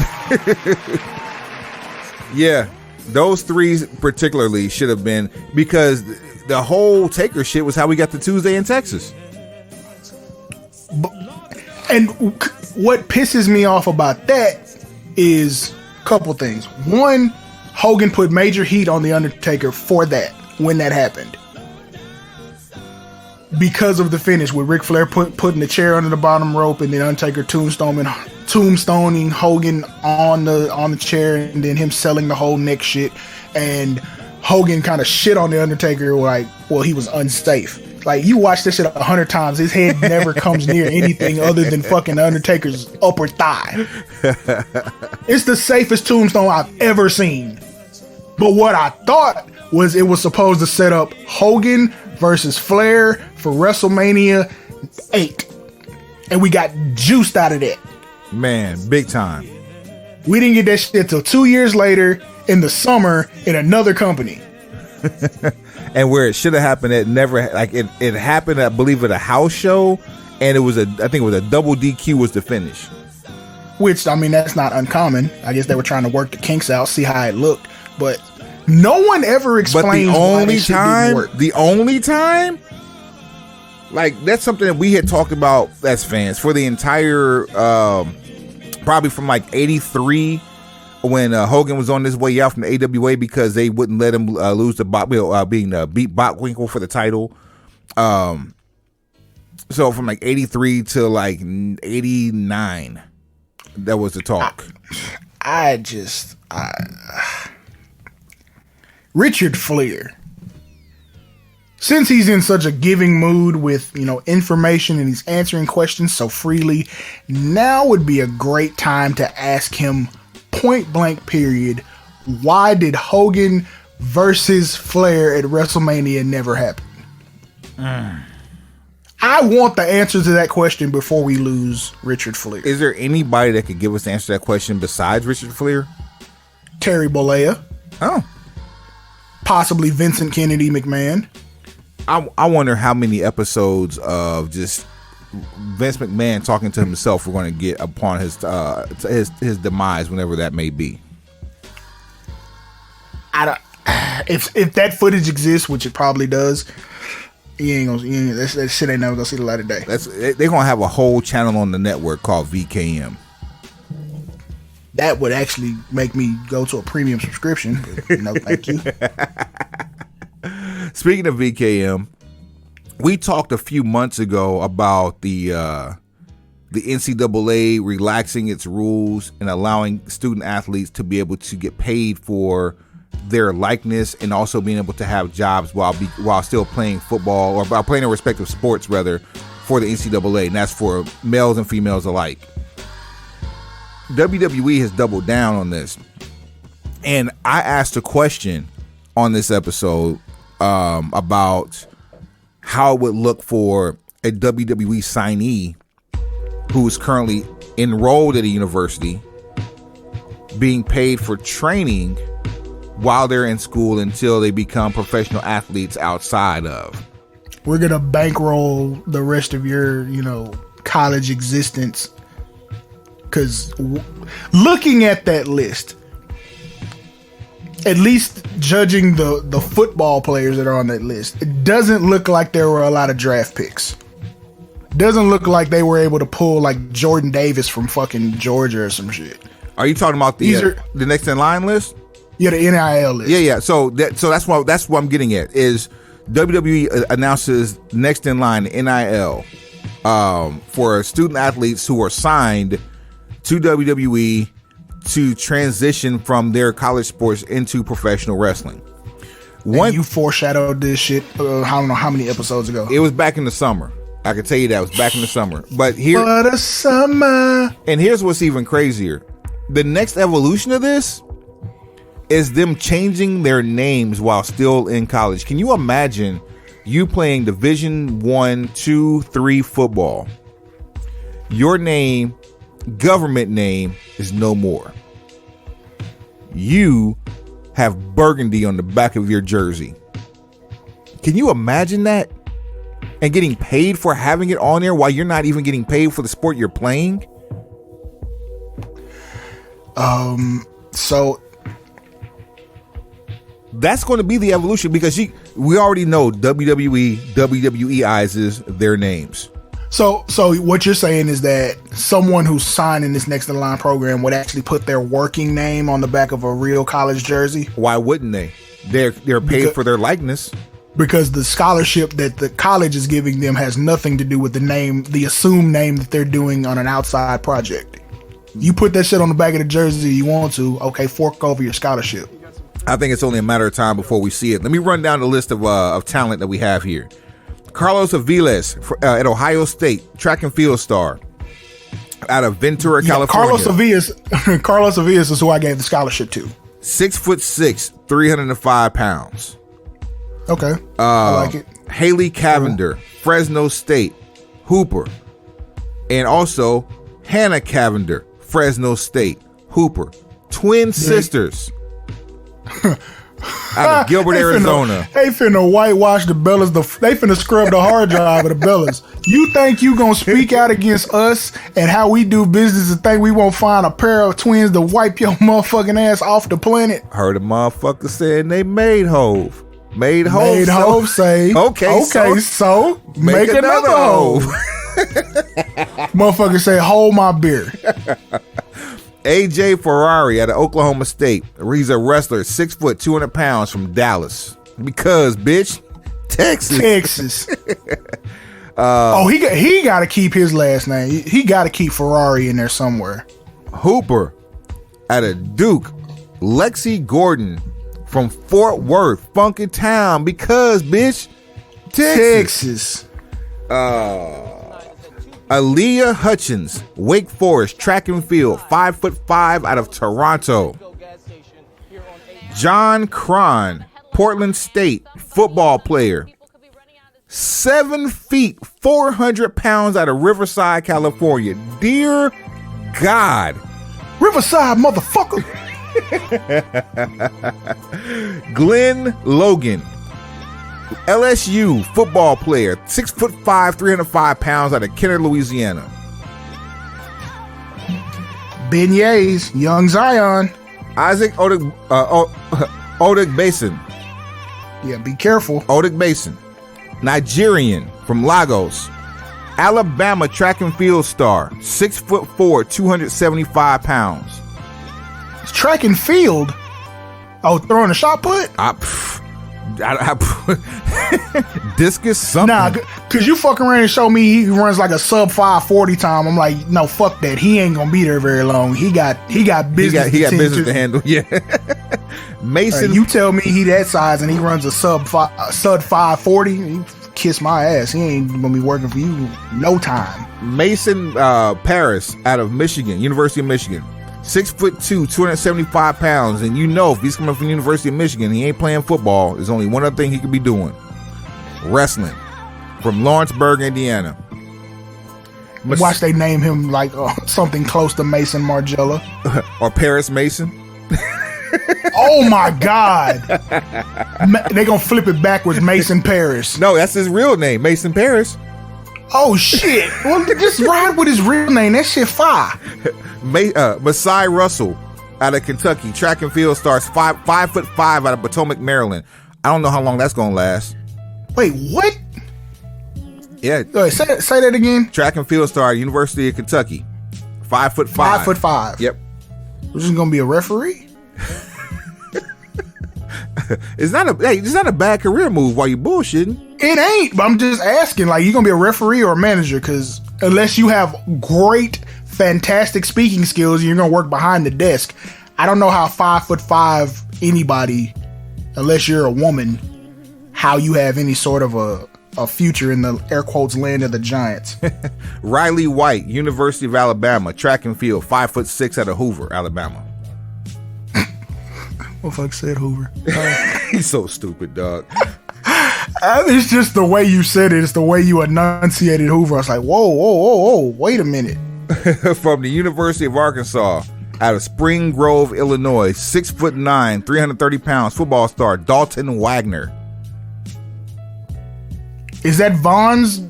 Yeah, those three particularly should have been, because the whole Taker shit was how we got to Tuesday in Texas. And what pisses me off about that is a couple things. One, Hogan put major heat on The Undertaker for that when that happened. Because of the finish with Ric Flair putting the chair under the bottom rope and then Undertaker tombstoning Hogan on the chair, and then him selling the whole neck shit, and Hogan kind of shit on the Undertaker like, well, he was unsafe. Like, you watch this shit 100 times, his head never comes near anything other than fucking Undertaker's upper thigh. It's the safest tombstone I've ever seen. But what I thought was it was supposed to set up Hogan versus Flair for WrestleMania 8. And we got juiced out of that. Man, big time. We didn't get that shit till 2 years later in the summer in another company. And where it should have happened, it never, like, it happened, I believe, at a house show, and I think it was a double DQ was the finish. Which, I mean, that's not uncommon. I guess they were trying to work the kinks out, see how it looked, but no one ever explains why that shit didn't work. The only time, like, that's something that we had talked about as fans for the entire, probably from like 83, when Hogan was on his way out from the AWA because they wouldn't let him lose the beat Bockwinkel for the title. So from like 83 to like 89, that was the talk. Richard Flair, since he's in such a giving mood with, information, and he's answering questions so freely, now would be a great time to ask him point blank period, why did Hogan versus Flair at WrestleMania never happen? I want the answer to that question before we lose Richard Flair. Is there anybody that could give us the answer to that question besides Richard Flair? Terry Bollea. Oh. Possibly Vincent Kennedy McMahon. I wonder how many episodes of just Vince McMahon talking to himself we're going to get upon his demise, whenever that may be. If that footage exists, which it probably does, that shit ain't never gonna see the light of day. They're gonna have a whole channel on the network called VKM. That would actually make me go to a premium subscription. But no, thank you. Speaking of VKM, we talked a few months ago about the NCAA relaxing its rules and allowing student athletes to be able to get paid for their likeness and also being able to have jobs while still playing football or while playing their respective sports, rather, for the NCAA, and that's for males and females alike. WWE has doubled down on this, and I asked a question on this episode about how it would look for a WWE signee who is currently enrolled at a university being paid for training while they're in school until they become professional athletes outside of. We're going to bankroll the rest of your, college existence. Because looking at that list, at least judging the football players that are on that list, it doesn't look like there were a lot of draft picks. Doesn't look like they were able to pull like Jordan Davis from fucking Georgia or some shit. Are you talking about the next in line list? Yeah, the NIL list. Yeah. So that's what I'm getting at is WWE announces next in line NIL for student athletes who are signed to WWE to transition from their college sports into professional wrestling. You foreshadowed this shit. I don't know how many episodes ago. It was back in the summer. I can tell you that it was back in the summer. But here, for the summer. And here's what's even crazier: the next evolution of this is them changing their names while still in college. Can you imagine you playing Division 1, 2, 3 football? Your name, government name, is no more. You have burgundy on the back of your jersey. Can you imagine that? And getting paid for having it on there while you're not even getting paid for the sport you're playing? So that's going to be the evolution because we already know WWE, WWEizes their names. So what you're saying is that someone who's signing this next in line program would actually put their working name on the back of a real college jersey? Why wouldn't they? They're paid for their likeness. Because the scholarship that the college is giving them has nothing to do with the name, the assumed name that they're doing on an outside project. You put that shit on the back of the jersey you want to, okay, fork over your scholarship. I think it's only a matter of time before we see it. Let me run down the list of talent that we have here. Carlos Aviles at Ohio State, track and field star out of Ventura, California. Carlos Aviles is who I gave the scholarship to. 6'6", 305 pounds. Okay, I like it. Haley Cavender, Fresno State, Hooper. And also Hannah Cavender, Fresno State, Hooper. Twin sisters out of Gilbert, Arizona. They finna whitewash the Bellas. They finna scrub the hard drive of the Bellas. You think you gonna speak out against us and how we do business and think we won't find a pair of twins to wipe your motherfucking ass off the planet? Heard a motherfucker saying they made Hove. Made Hove say, okay, so make another Hove. Motherfucker say, hold my beer. AJ Ferrari out of Oklahoma State. He's a wrestler, 6 foot, 200 pounds from Dallas. Because, bitch, Texas. He got to keep his last name. He got to keep Ferrari in there somewhere. Hooper out of Duke. Lexi Gordon from Fort Worth, funky town, because, bitch, Texas. Aaliyah Hutchins, Wake Forest, track and field, 5'5" out of Toronto. John Cron, Portland State, football player, 7 feet, 400 pounds out of Riverside, California. Dear God. Riverside, motherfucker. Glenn Logan, LSU football player, 6'5", 305 pounds out of Kenner, Louisiana. Beignets, Young Zion. Isaac Odik Basin. Yeah, be careful. Odik Basin. Nigerian from Lagos. Alabama track and field star, 6'4", 275 pounds. Track and field. Oh, throwing a shot put? Discus something. Nah, cause you fucking around and show me he runs like a sub 540 time. I'm like, no, fuck that. He ain't gonna be there very long. He got business. He got business to handle. Yeah. Mason, you tell me he that size and he runs a sub 540. You kiss my ass. He ain't gonna be working for you no time. Mason Paris out of Michigan, University of Michigan. 6'2", 275 pounds, and you know if he's coming from the University of Michigan, he ain't playing football. There's only one other thing he could be doing: wrestling. From Lawrenceburg, Indiana. Watch they name him like something close to Mason Margiela or Paris Mason. Oh my God! They gonna flip it backwards, Mason Paris. No, that's his real name, Mason Paris. Oh shit! Well, just ride with his real name. That shit fire. Masai Russell out of Kentucky, track and field stars, 5'5" out of Potomac, Maryland. I don't know how long that's gonna last. Wait, what? Yeah. Say that again. Track and field star, University of Kentucky, 5'5". 5'5". Yep. Which is gonna be a referee? It's not a bad career move while you bullshitting. It ain't, but I'm just asking, like, you gonna be a referee or a manager? Because unless you have great, fantastic speaking skills, you're gonna work behind the desk. I don't know how 5'5" anybody, unless you're a woman, how you have any sort of a future in the air quotes land of the giants. Riley White, University of Alabama, track and field, 5'6" out of Hoover, Alabama. What the fuck said Hoover? He's so stupid, dog. It's just the way you said it. It's the way you enunciated Hoover. I was like, whoa, wait a minute. From the University of Arkansas, out of Spring Grove, Illinois, 6'9", 330 pounds, football star Dalton Wagner. Is that Vaughn's his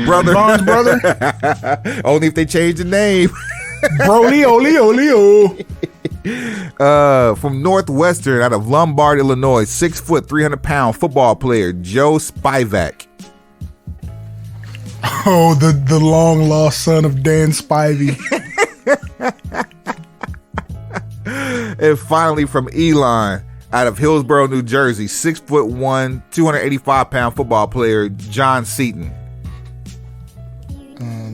brother? Vaughn's brother? Only if they change the name. Brolio. From Northwestern, out of Lombard, Illinois, 6 foot, 300 pound football player Joe Spivak. Oh, the long lost son of Dan Spivey. And finally, from Elon, out of Hillsborough, New Jersey, 6'1", 285 pound football player John Seaton.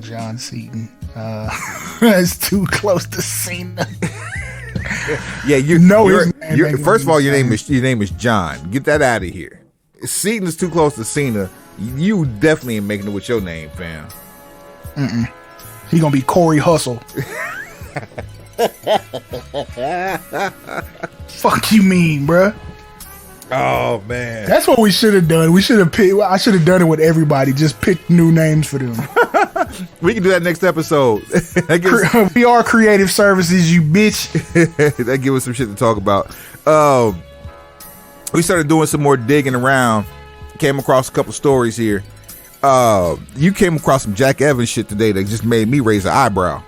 John Seaton. That's too close to Cena. Yeah, first of all, your name is John. Get that out of here. Seaton is too close to Cena. You definitely ain't making it with your name, fam. He gonna be Corey Hustle. Fuck you mean, bruh? Oh man, that's what we should have done. I should have done it with everybody. Just pick new names for them. We can do that next episode. We are creative services, you bitch. That give us some shit to talk about. We started doing some more digging around. Came across a couple stories here. You came across some Jack Evans shit today that just made me raise an eyebrow.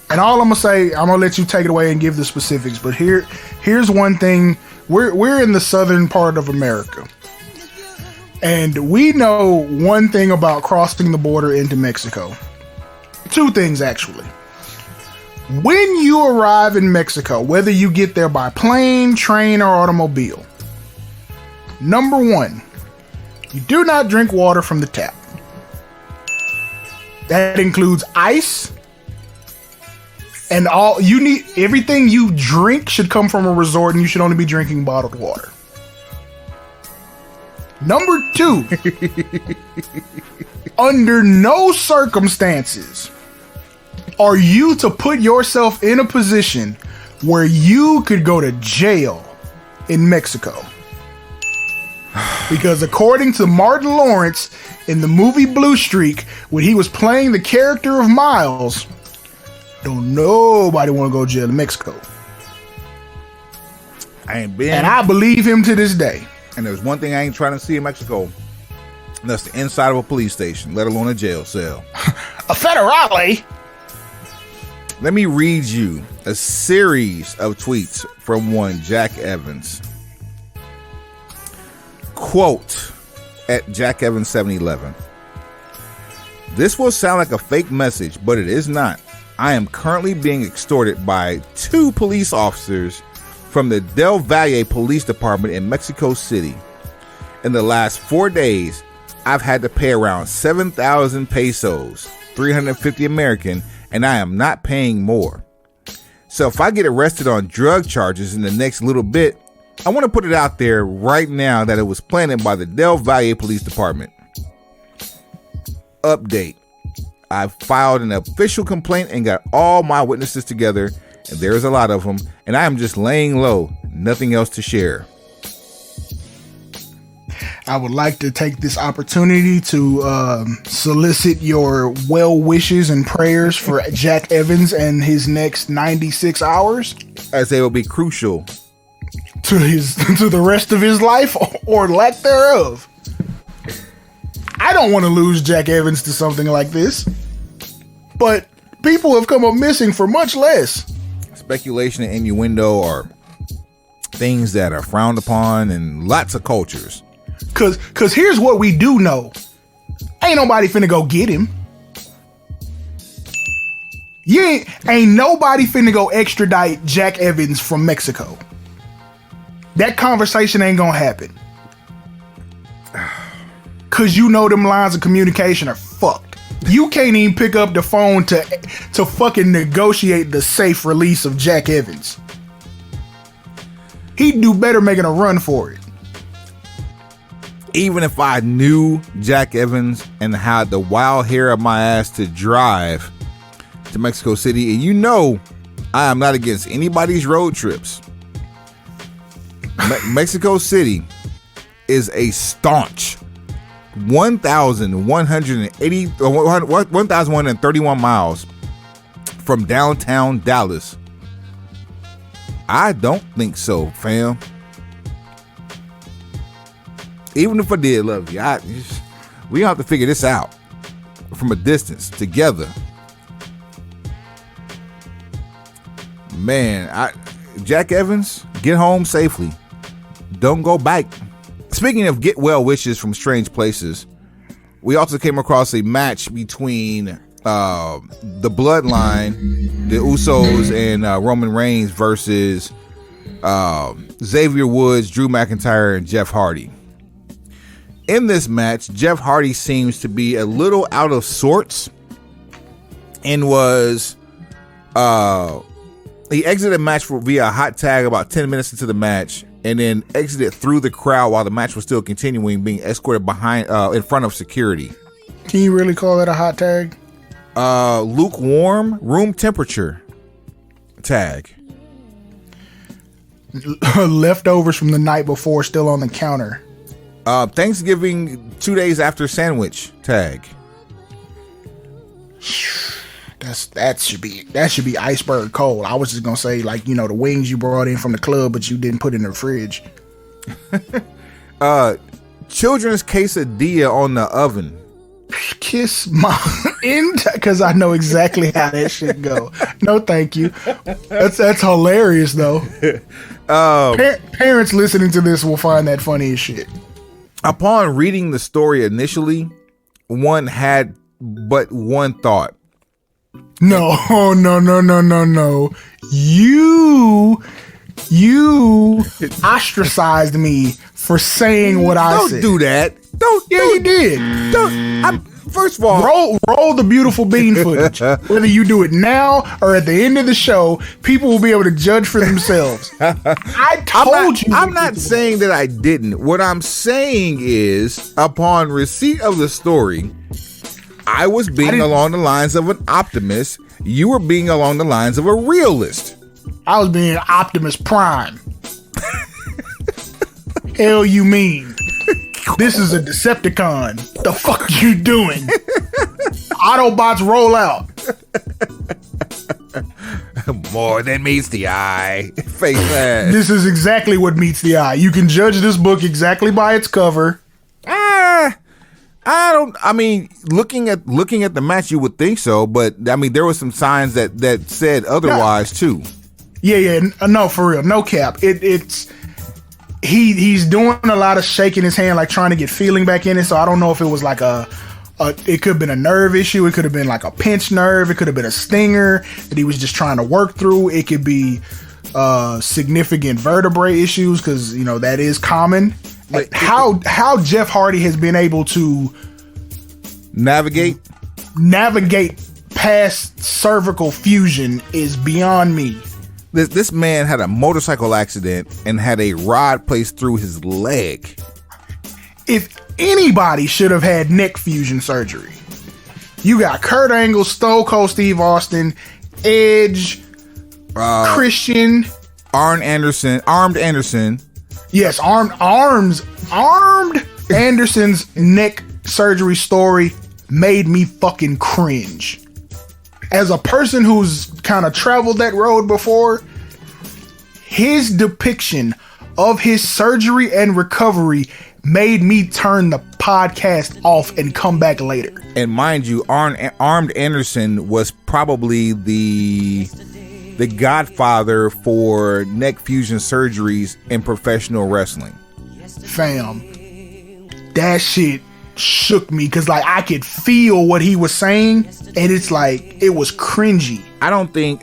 And all I'm gonna say, I'm gonna let you take it away and give the specifics. But here's one thing. We're in the southern part of America, and we know one thing about crossing the border into Mexico. Two things, actually. When you arrive in Mexico, whether you get there by plane, train, or automobile, number one, you do not drink water from the tap. That includes ice. And everything you drink should come from a resort, and you should only be drinking bottled water. Number two, under no circumstances are you to put yourself in a position where you could go to jail in Mexico. Because according to Martin Lawrence in the movie Blue Streak, when he was playing the character of Miles, don't nobody want to go to jail in Mexico. I ain't been. And I believe him to this day. And there's one thing I ain't trying to see in Mexico. And that's the inside of a police station, let alone a jail cell. A Ferrari. Let me read you a series of tweets from one Jack Evans. Quote at Jack Evans 711. This will sound like a fake message, but it is not. I am currently being extorted by 2 police officers from the Del Valle Police Department in Mexico City. In the last 4 days, I've had to pay around 7,000 pesos, 350 American, and I am not paying more. So if I get arrested on drug charges in the next little bit, I want to put it out there right now that it was planned by the Del Valle Police Department. Update. I filed an official complaint and got all my witnesses together, and there's a lot of them, and I am just laying low, nothing else to share. I would like to take this opportunity to solicit your well wishes and prayers for Jack Evans and his next 96 hours. As they will be crucial to the rest of his life or lack thereof. I don't want to lose Jack Evans to something like this, but people have come up missing for much less. Speculation and innuendo are things that are frowned upon in lots of cultures. Cause here's what we do know. Ain't nobody finna go get him. Ain't nobody finna go extradite Jack Evans from Mexico. That conversation ain't gonna happen. Cause you know them lines of communication are fucked. You can't even pick up the phone to fucking negotiate the safe release of Jack Evans. He'd do better making a run for it. Even if I knew Jack Evans and had the wild hair of my ass to drive to Mexico City, and you know I am not against anybody's road trips. Mexico City is a staunch 1,131 miles from downtown Dallas. I don't think so, fam. Even if I did love you, we have to figure this out from a distance together. Man, Jack Evans, get home safely. Don't go back. Speaking of get well wishes from strange places, we also came across a match between the Bloodline, the Usos, and Roman Reigns versus Xavier Woods, Drew McIntyre, and Jeff Hardy. In this match, Jeff Hardy seems to be a little out of sorts and was he exited the match via a hot tag about 10 minutes into the match, and then exited through the crowd while the match was still continuing, being escorted behind in front of security. Can you really call that a hot tag? Lukewarm, room temperature tag. Leftovers from the night before still on the counter. Thanksgiving 2 days after sandwich tag. That should be iceberg cold. I was just gonna say, like, the wings you brought in from the club, but you didn't put in the fridge. Children's quesadilla on the oven. Kiss my because I know exactly how that shit go. No, thank you. That's hilarious though. Parents listening to this will find that funny as shit. Upon reading the story initially, one had but one thought. No. You ostracized me for saying what I said. Don't do that. You did. First of all, roll the beautiful bean footage. Whether you do it now or at the end of the show, people will be able to judge for themselves. I told you. I'm not saying that I didn't. What I'm saying is, upon receipt of the story, I was being along the lines of an optimist. You were being along the lines of a realist. I was being Optimus Prime. Hell you mean? This is a Decepticon. The fuck are you doing? Autobots roll out. More than meets the eye. Face ass. This is exactly what meets the eye. You can judge this book exactly by its cover. Looking at the match, you would think so, but I mean, there were some signs that said otherwise too. Yeah, no, for real, no cap. It's he's doing a lot of shaking his hand, like trying to get feeling back in it. So I don't know if it was like a it could have been a nerve issue. It could have been like a pinched nerve. It could have been a stinger that he was just trying to work through. It could be significant vertebrae issues, because that is common. Like how Jeff Hardy has been able to navigate past cervical fusion is beyond me. This man had a motorcycle accident and had a rod placed through his leg. If anybody should have had neck fusion surgery, you got Kurt Angle, Stone Cold Steve Austin, Edge, Christian, Arn Anderson, Armed Anderson. Yes, Armed Anderson's neck surgery story made me fucking cringe. As a person who's kind of traveled that road before, his depiction of his surgery and recovery made me turn the podcast off and come back later. And mind you, Armed Anderson was probably the godfather for neck fusion surgeries in professional wrestling. Fam, that shit shook me, because like I could feel what he was saying, and it's like it was cringy. I don't think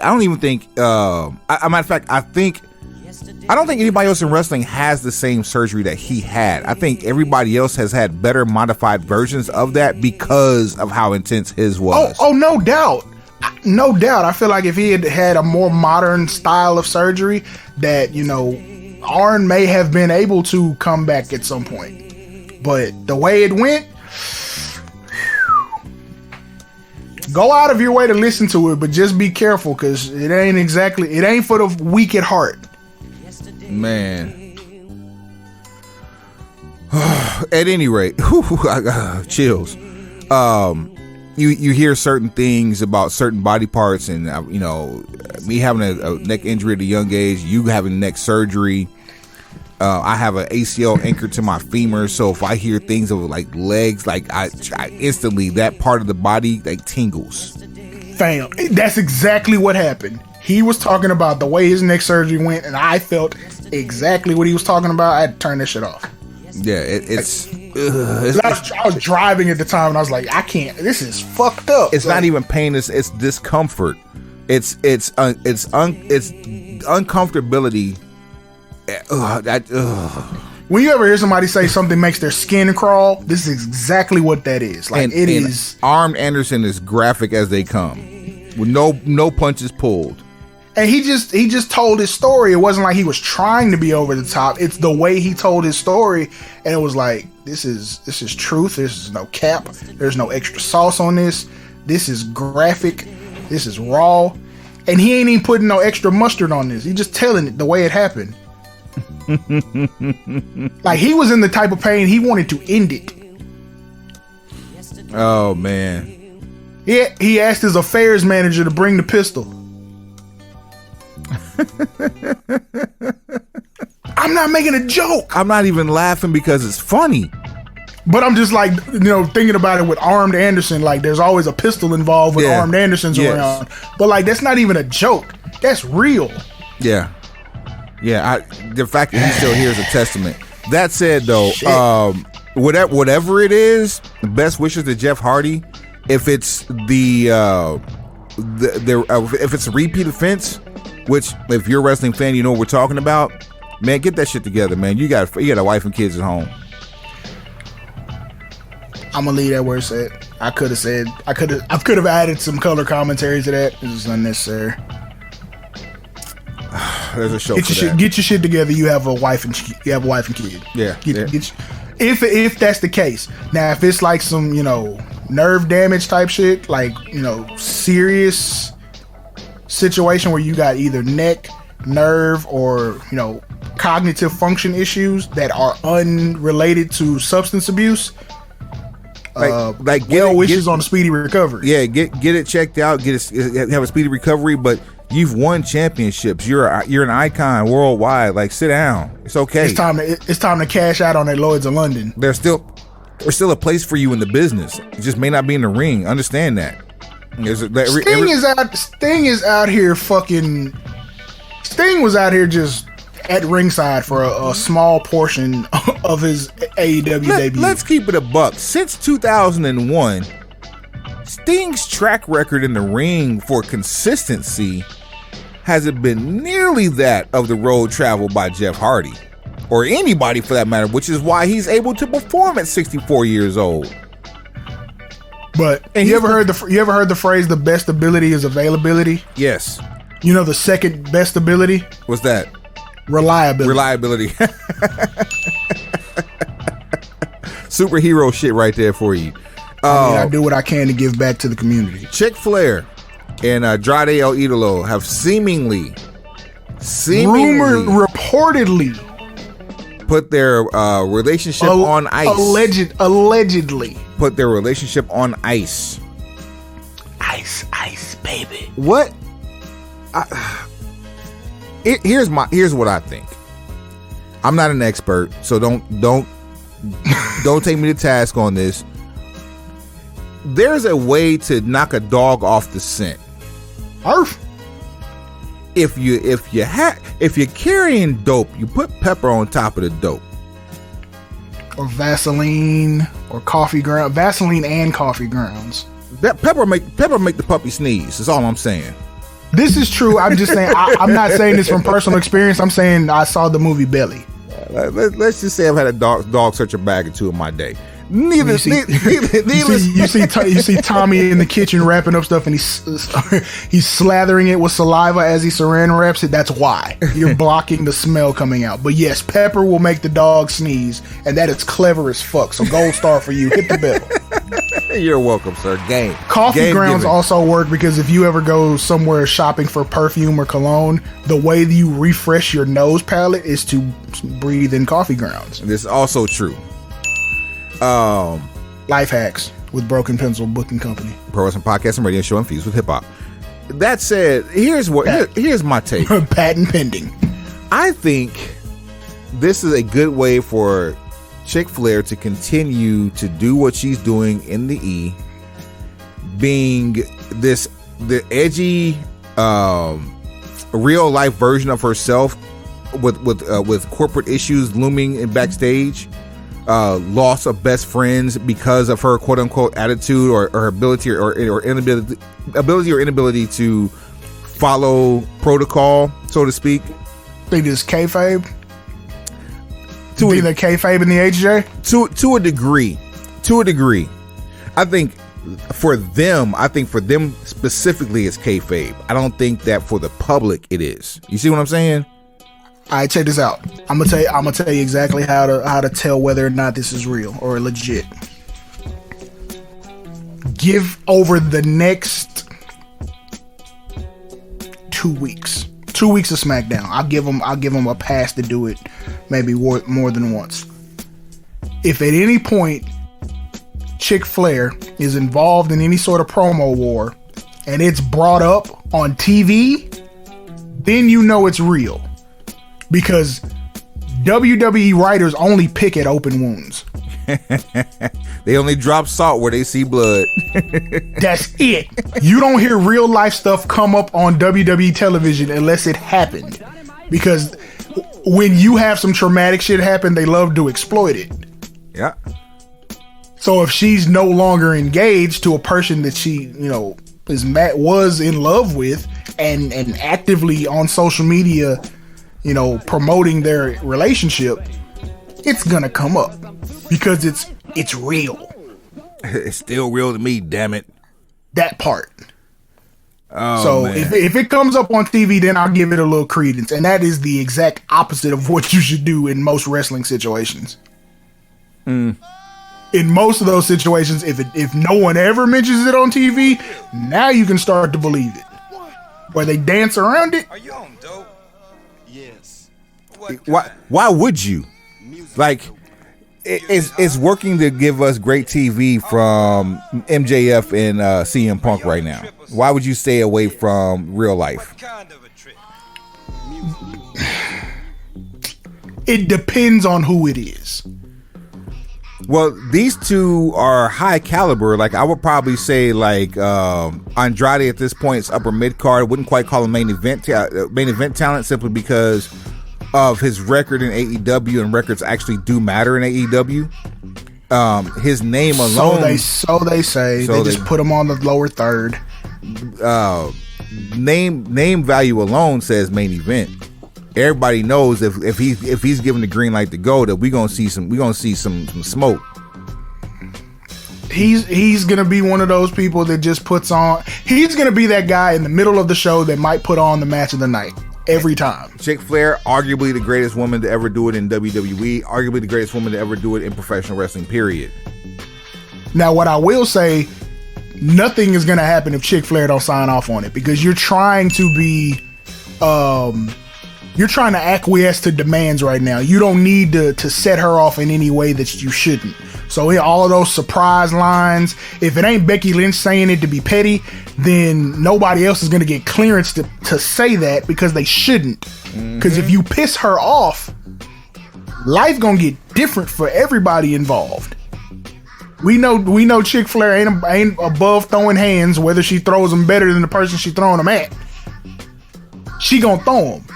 anybody else in wrestling has the same surgery that he had. I think everybody else has had better modified versions of that because of how intense his was. Oh, no doubt. No doubt. I feel like if he had had a more modern style of surgery, that, Arn may have been able to come back at some point. But the way it went, go out of your way to listen to it, but just be careful, because it ain't for the weak at heart. Man. At any rate, I got chills. You hear certain things about certain body parts, and me having a neck injury at a young age, you having neck surgery. I have an ACL anchored to my femur, so if I hear things of like legs, like I instantly, that part of the body like tingles. Fam, that's exactly what happened. He was talking about the way his neck surgery went, and I felt exactly what he was talking about. I had to turn this shit off. Yeah, I was driving at the time, and I was like, I can't. This is fucked up. It's not even pain. It's discomfort. It's uncomfortability. When you ever hear somebody say something makes their skin crawl, this is exactly what that is. Like, and is. Armed Anderson is graphic as they come, with no punches pulled. And he just told his story. It wasn't like he was trying to be over the top. It's the way he told his story, and it was like, this is truth. This is no cap. There's no extra sauce on this. This is graphic. This is raw. And he ain't even putting no extra mustard on this. He just telling it the way it happened. Like, he was in the type of pain he wanted to end it. Oh man. He asked his affairs manager to bring the pistol. I'm not making a joke. I'm not even laughing because it's funny. But I'm just like, thinking about it with Armed Anderson. Like, there's always a pistol involved with Armed Anderson's around. But like, that's not even a joke. That's real. Yeah. The fact that he's still here is a testament. That said, though, whatever it is, best wishes to Jeff Hardy. If it's if it's a repeat offense, which if you're a wrestling fan, you know what we're talking about. Man, get that shit together, man. You got a wife and kids at home. I'm gonna leave that where it's at. I could have added some color commentary to that. This is unnecessary. There's a show for that. Get your shit together. You have a wife and kid. Yeah. If that's the case. Now, if it's like some nerve damage type shit, like serious situation where you got either neck, nerve, or cognitive function issues that are unrelated to substance abuse. Wishes on a speedy recovery. Yeah, get it checked out. Have a speedy recovery. But you've won championships. You're an icon worldwide. Like, sit down. It's okay. It's time to cash out on that Lloyd's of London. There's still a place for you in the business. It just may not be in the ring. Understand that. Sting is out here fucking. Sting was out here just at ringside for a small portion of his AEW debut. Let's keep it a buck. Since 2001, Sting's track record in the ring for consistency hasn't been nearly that of the road travel by Jeff Hardy, or anybody for that matter, which is why he's able to perform at 64 years old. But you ever heard the phrase "the best ability is availability"? Yes. You know the second best ability? What's that? Reliability. Superhero shit right there for you. I do what I can to give back to the community. Chick Flair and Andrade El Idolo have seemingly reportedly put their relationship on ice. Allegedly put their relationship on ice. Ice, baby. What? Here's what I think. I'm not an expert, so don't take me to task on this. There's a way to knock a dog off the scent. Arf. If you're carrying dope, you put pepper on top of the dope. Or Vaseline or coffee ground. Vaseline and coffee grounds. That pepper make the puppy sneeze. That's all I'm saying. This is true. I'm just saying. I'm not saying this from personal experience. I'm saying I saw the movie Belly. Let's just say I've had a dog search a bag or two in my day. You see Tommy in the kitchen wrapping up stuff, and he's slathering it with saliva as he saran wraps it. That's why you're blocking the smell coming out. But yes, pepper will make the dog sneeze, and that is clever as fuck. So gold star for you. Hit the bell. You're welcome, sir. Coffee grounds also work because if you ever go somewhere shopping for perfume or cologne, the way you refresh your nose palate is to breathe in coffee grounds. This is also true. Life hacks with Broken Pencil Booking Company, Pro Wrestling Podcast and Radio Show infused with hip hop. That said, here's my take. Patent pending. I think this is a good way for Chick Flair to continue to do what she's doing in the E, being the edgy, real life version of herself with corporate issues looming in backstage. Loss of best friends because of her quote unquote attitude or her ability or inability to follow protocol, so to speak. Think this kayfabe? Either kayfabe in the HJ? To a degree. I think for them specifically it's kayfabe. I don't think that for the public it is. You see what I'm saying? All right, check this out. I'm gonna tell you exactly how to tell whether or not this is real or legit. Give over the next 2 weeks. 2 weeks of SmackDown. I'll give them a pass to do it maybe more than once. If at any point Chick Flair is involved in any sort of promo war and it's brought up on TV, then you know it's real. Because WWE writers only pick at open wounds. They only drop salt where they see blood. That's it. You don't hear real life stuff come up on WWE television unless it happened. Because when you have some traumatic shit happen, they love to exploit it. Yeah. So if she's no longer engaged to a person that she, was in love with and actively on social media, promoting their relationship, it's gonna come up because it's real. It's still real to me, damn it. That part. Oh, so man. if it comes up on TV, then I'll give it a little credence, and that is the exact opposite of what you should do in most wrestling situations. In most of those situations, if no one ever mentions it on TV, now you can start to believe it. Where they dance around it. Are you on dope? Yes. Why would you? Like, it's working to give us great TV from MJF and CM Punk right now. Why would you stay away from real life? It depends on who it is. Well, these two are high caliber. Like, I would probably say, like, Andrade at this point is upper mid card. Wouldn't quite call him main event talent simply because of his record in AEW, and records actually do matter in AEW. His name alone. So they say. They just put him on the lower third. Name value alone says main event. Everybody knows if he's given the green light to go, that we're gonna see some smoke. He's gonna be one of those people that just puts on. He's gonna be that guy in the middle of the show that might put on the match of the night every time. Chick Flair, arguably the greatest woman to ever do it in WWE, arguably the greatest woman to ever do it in professional wrestling, period. Now, what I will say, nothing is gonna happen if Chick Flair don't sign off on it, because you're trying to be, you're trying to acquiesce to demands right now. You don't need to set her off in any way that you shouldn't. So all of those surprise lines, if it ain't Becky Lynch saying it to be petty, then nobody else is going to get clearance to say that, because they shouldn't. Because if you piss her off, life going to get different for everybody involved. We know Chick Flair ain't above throwing hands, whether she throws them better than the person she throwing them at. She going to throw them.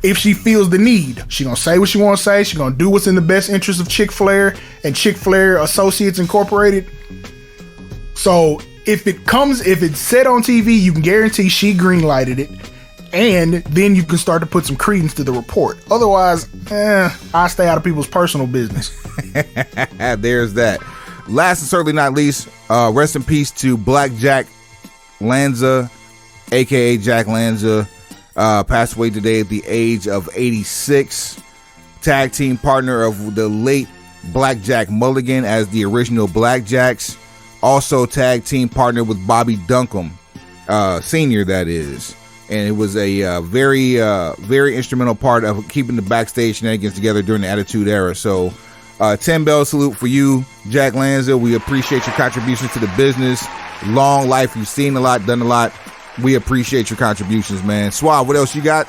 If she feels the need, she gonna say what she want to say. She gonna do what's in the best interest of Chick Flair and Chick Flair Associates Incorporated. So if it's said on TV, you can guarantee she greenlighted it, and then you can start to put some credence to the report. Otherwise, I stay out of people's personal business. There's that. Last and certainly not least, rest in peace to Blackjack Lanza, aka Jack Lanza. Passed away today at the age of 86. Tag team partner of the late Blackjack Mulligan as the original Blackjacks. Also tag team partner with Bobby Duncombe, Senior, that is. And it was a very instrumental part of keeping the backstage shenanigans together during the Attitude Era. So 10 bell salute for you, Jack Lanza. We appreciate your contributions to the business. Long life. You've seen a lot, done a lot. We appreciate your contributions, man. Suave, what else you got?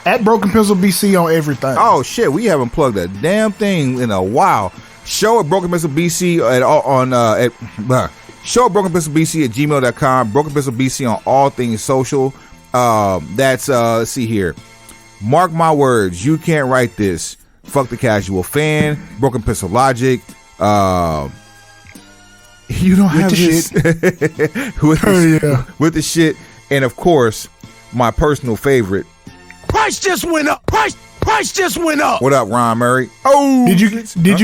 At Broken Pencil BC on everything. Oh shit, we haven't plugged a damn thing in a while. Show at Broken Pencil BC show at Broken Pencil BC at gmail.com. Broken Pencil BC on all things social. That's let's see here. Mark my words, you can't write this. Fuck the casual fan. Broken Pencil Logic. You don't have this with the shit, and of course, my personal favorite. Price just went up. Price just went up. What up, Ron Murray? Oh, did you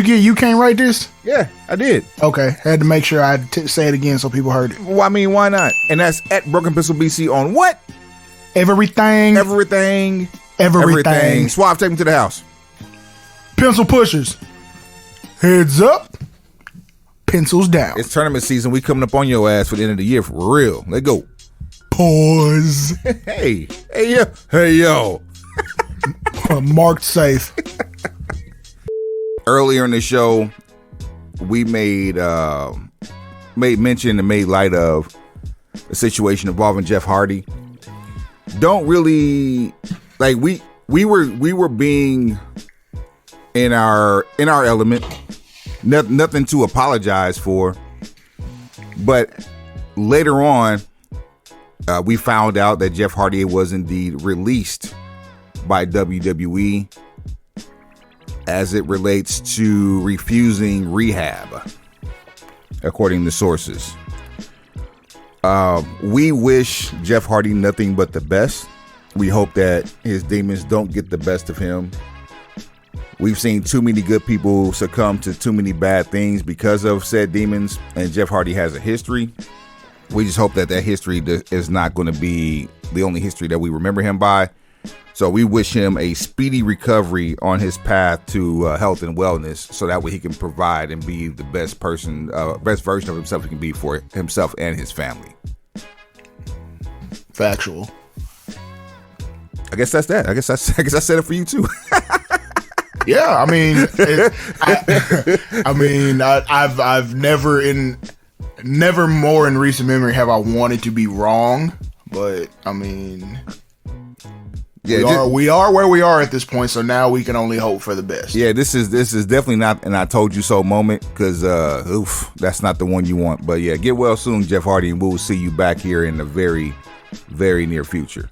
get? You can't write this? Yeah, I did. Okay, had to make sure I say it again so people heard it. Well, I mean, why not? And that's at Broken Pencil BC on what? Everything. Suave, take me to the house. Pencil pushers. Heads up. Pencils down. It's tournament season. We coming up on your ass for the end of the year for real. Let's go. Pause. Hey yo. Marked safe. Earlier in the show, we made mention and made light of a situation involving Jeff Hardy. Don't really like we were being in our element. Nothing to apologize for, but later on, we found out that Jeff Hardy was indeed released by WWE as it relates to refusing rehab, according to sources. We wish Jeff Hardy nothing but the best. We hope that his demons don't get the best of him. We've seen too many good people succumb to too many bad things because of said demons, and Jeff Hardy has a history. We just hope that history is not going to be the only history that we remember him by. So we wish him a speedy recovery on his path to health and wellness, so that way he can provide and be the best version of himself he can be for himself and his family. Factual. I guess that's that. I guess I said it for you too. Yeah, I mean, I've never more in recent memory have I wanted to be wrong, but I mean, yeah, we are where we are at this point, so now we can only hope for the best. Yeah, this is definitely not an I told you so moment, because that's not the one you want. But yeah, get well soon, Jeff Hardy, and we'll see you back here in the very, very near future.